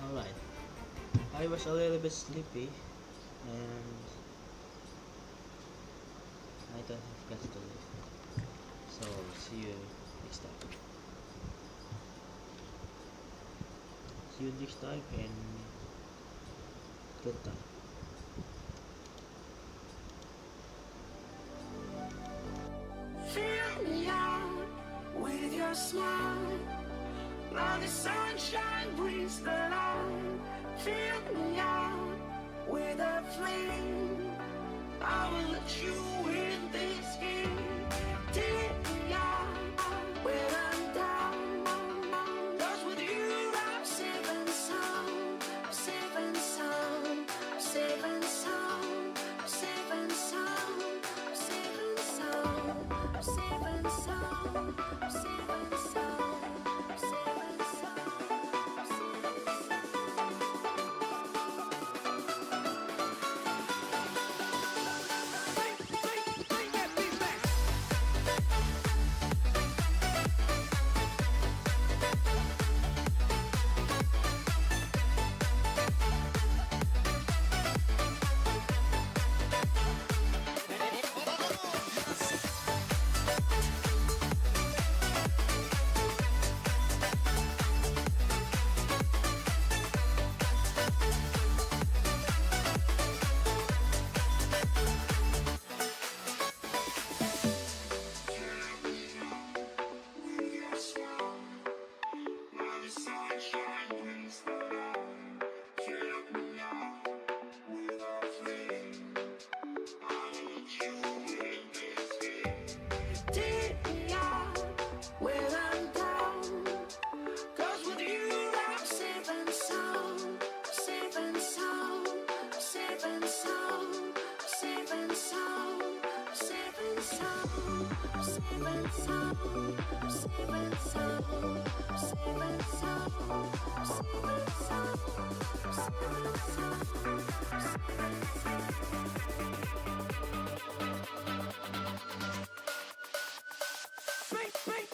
Alright, I was a little bit sleepy and I don't have guts to live. So see you next time. See you next time and good time. Fill me out with your smile. Now the sunshine brings the light. Fill me out with a flame. I will let you in this game. Take me out when I'm down. 'Cause with you I'm safe and sound. I'm safe and sound. I'm safe and sound. I'm safe and sound. I'm safe and sound. I'm safe and sound. I'm safe and sound. I'm safe and sound. I'm safe and sound. Take me out when I'm down. 'Cause with you I'm safe and sound. Safe and sound. Safe and sound. Safe and sound. Safe and sound. Safe and sound. Safe and sound. Safe and sound. Safe and sound. Safe and sound. Break, break.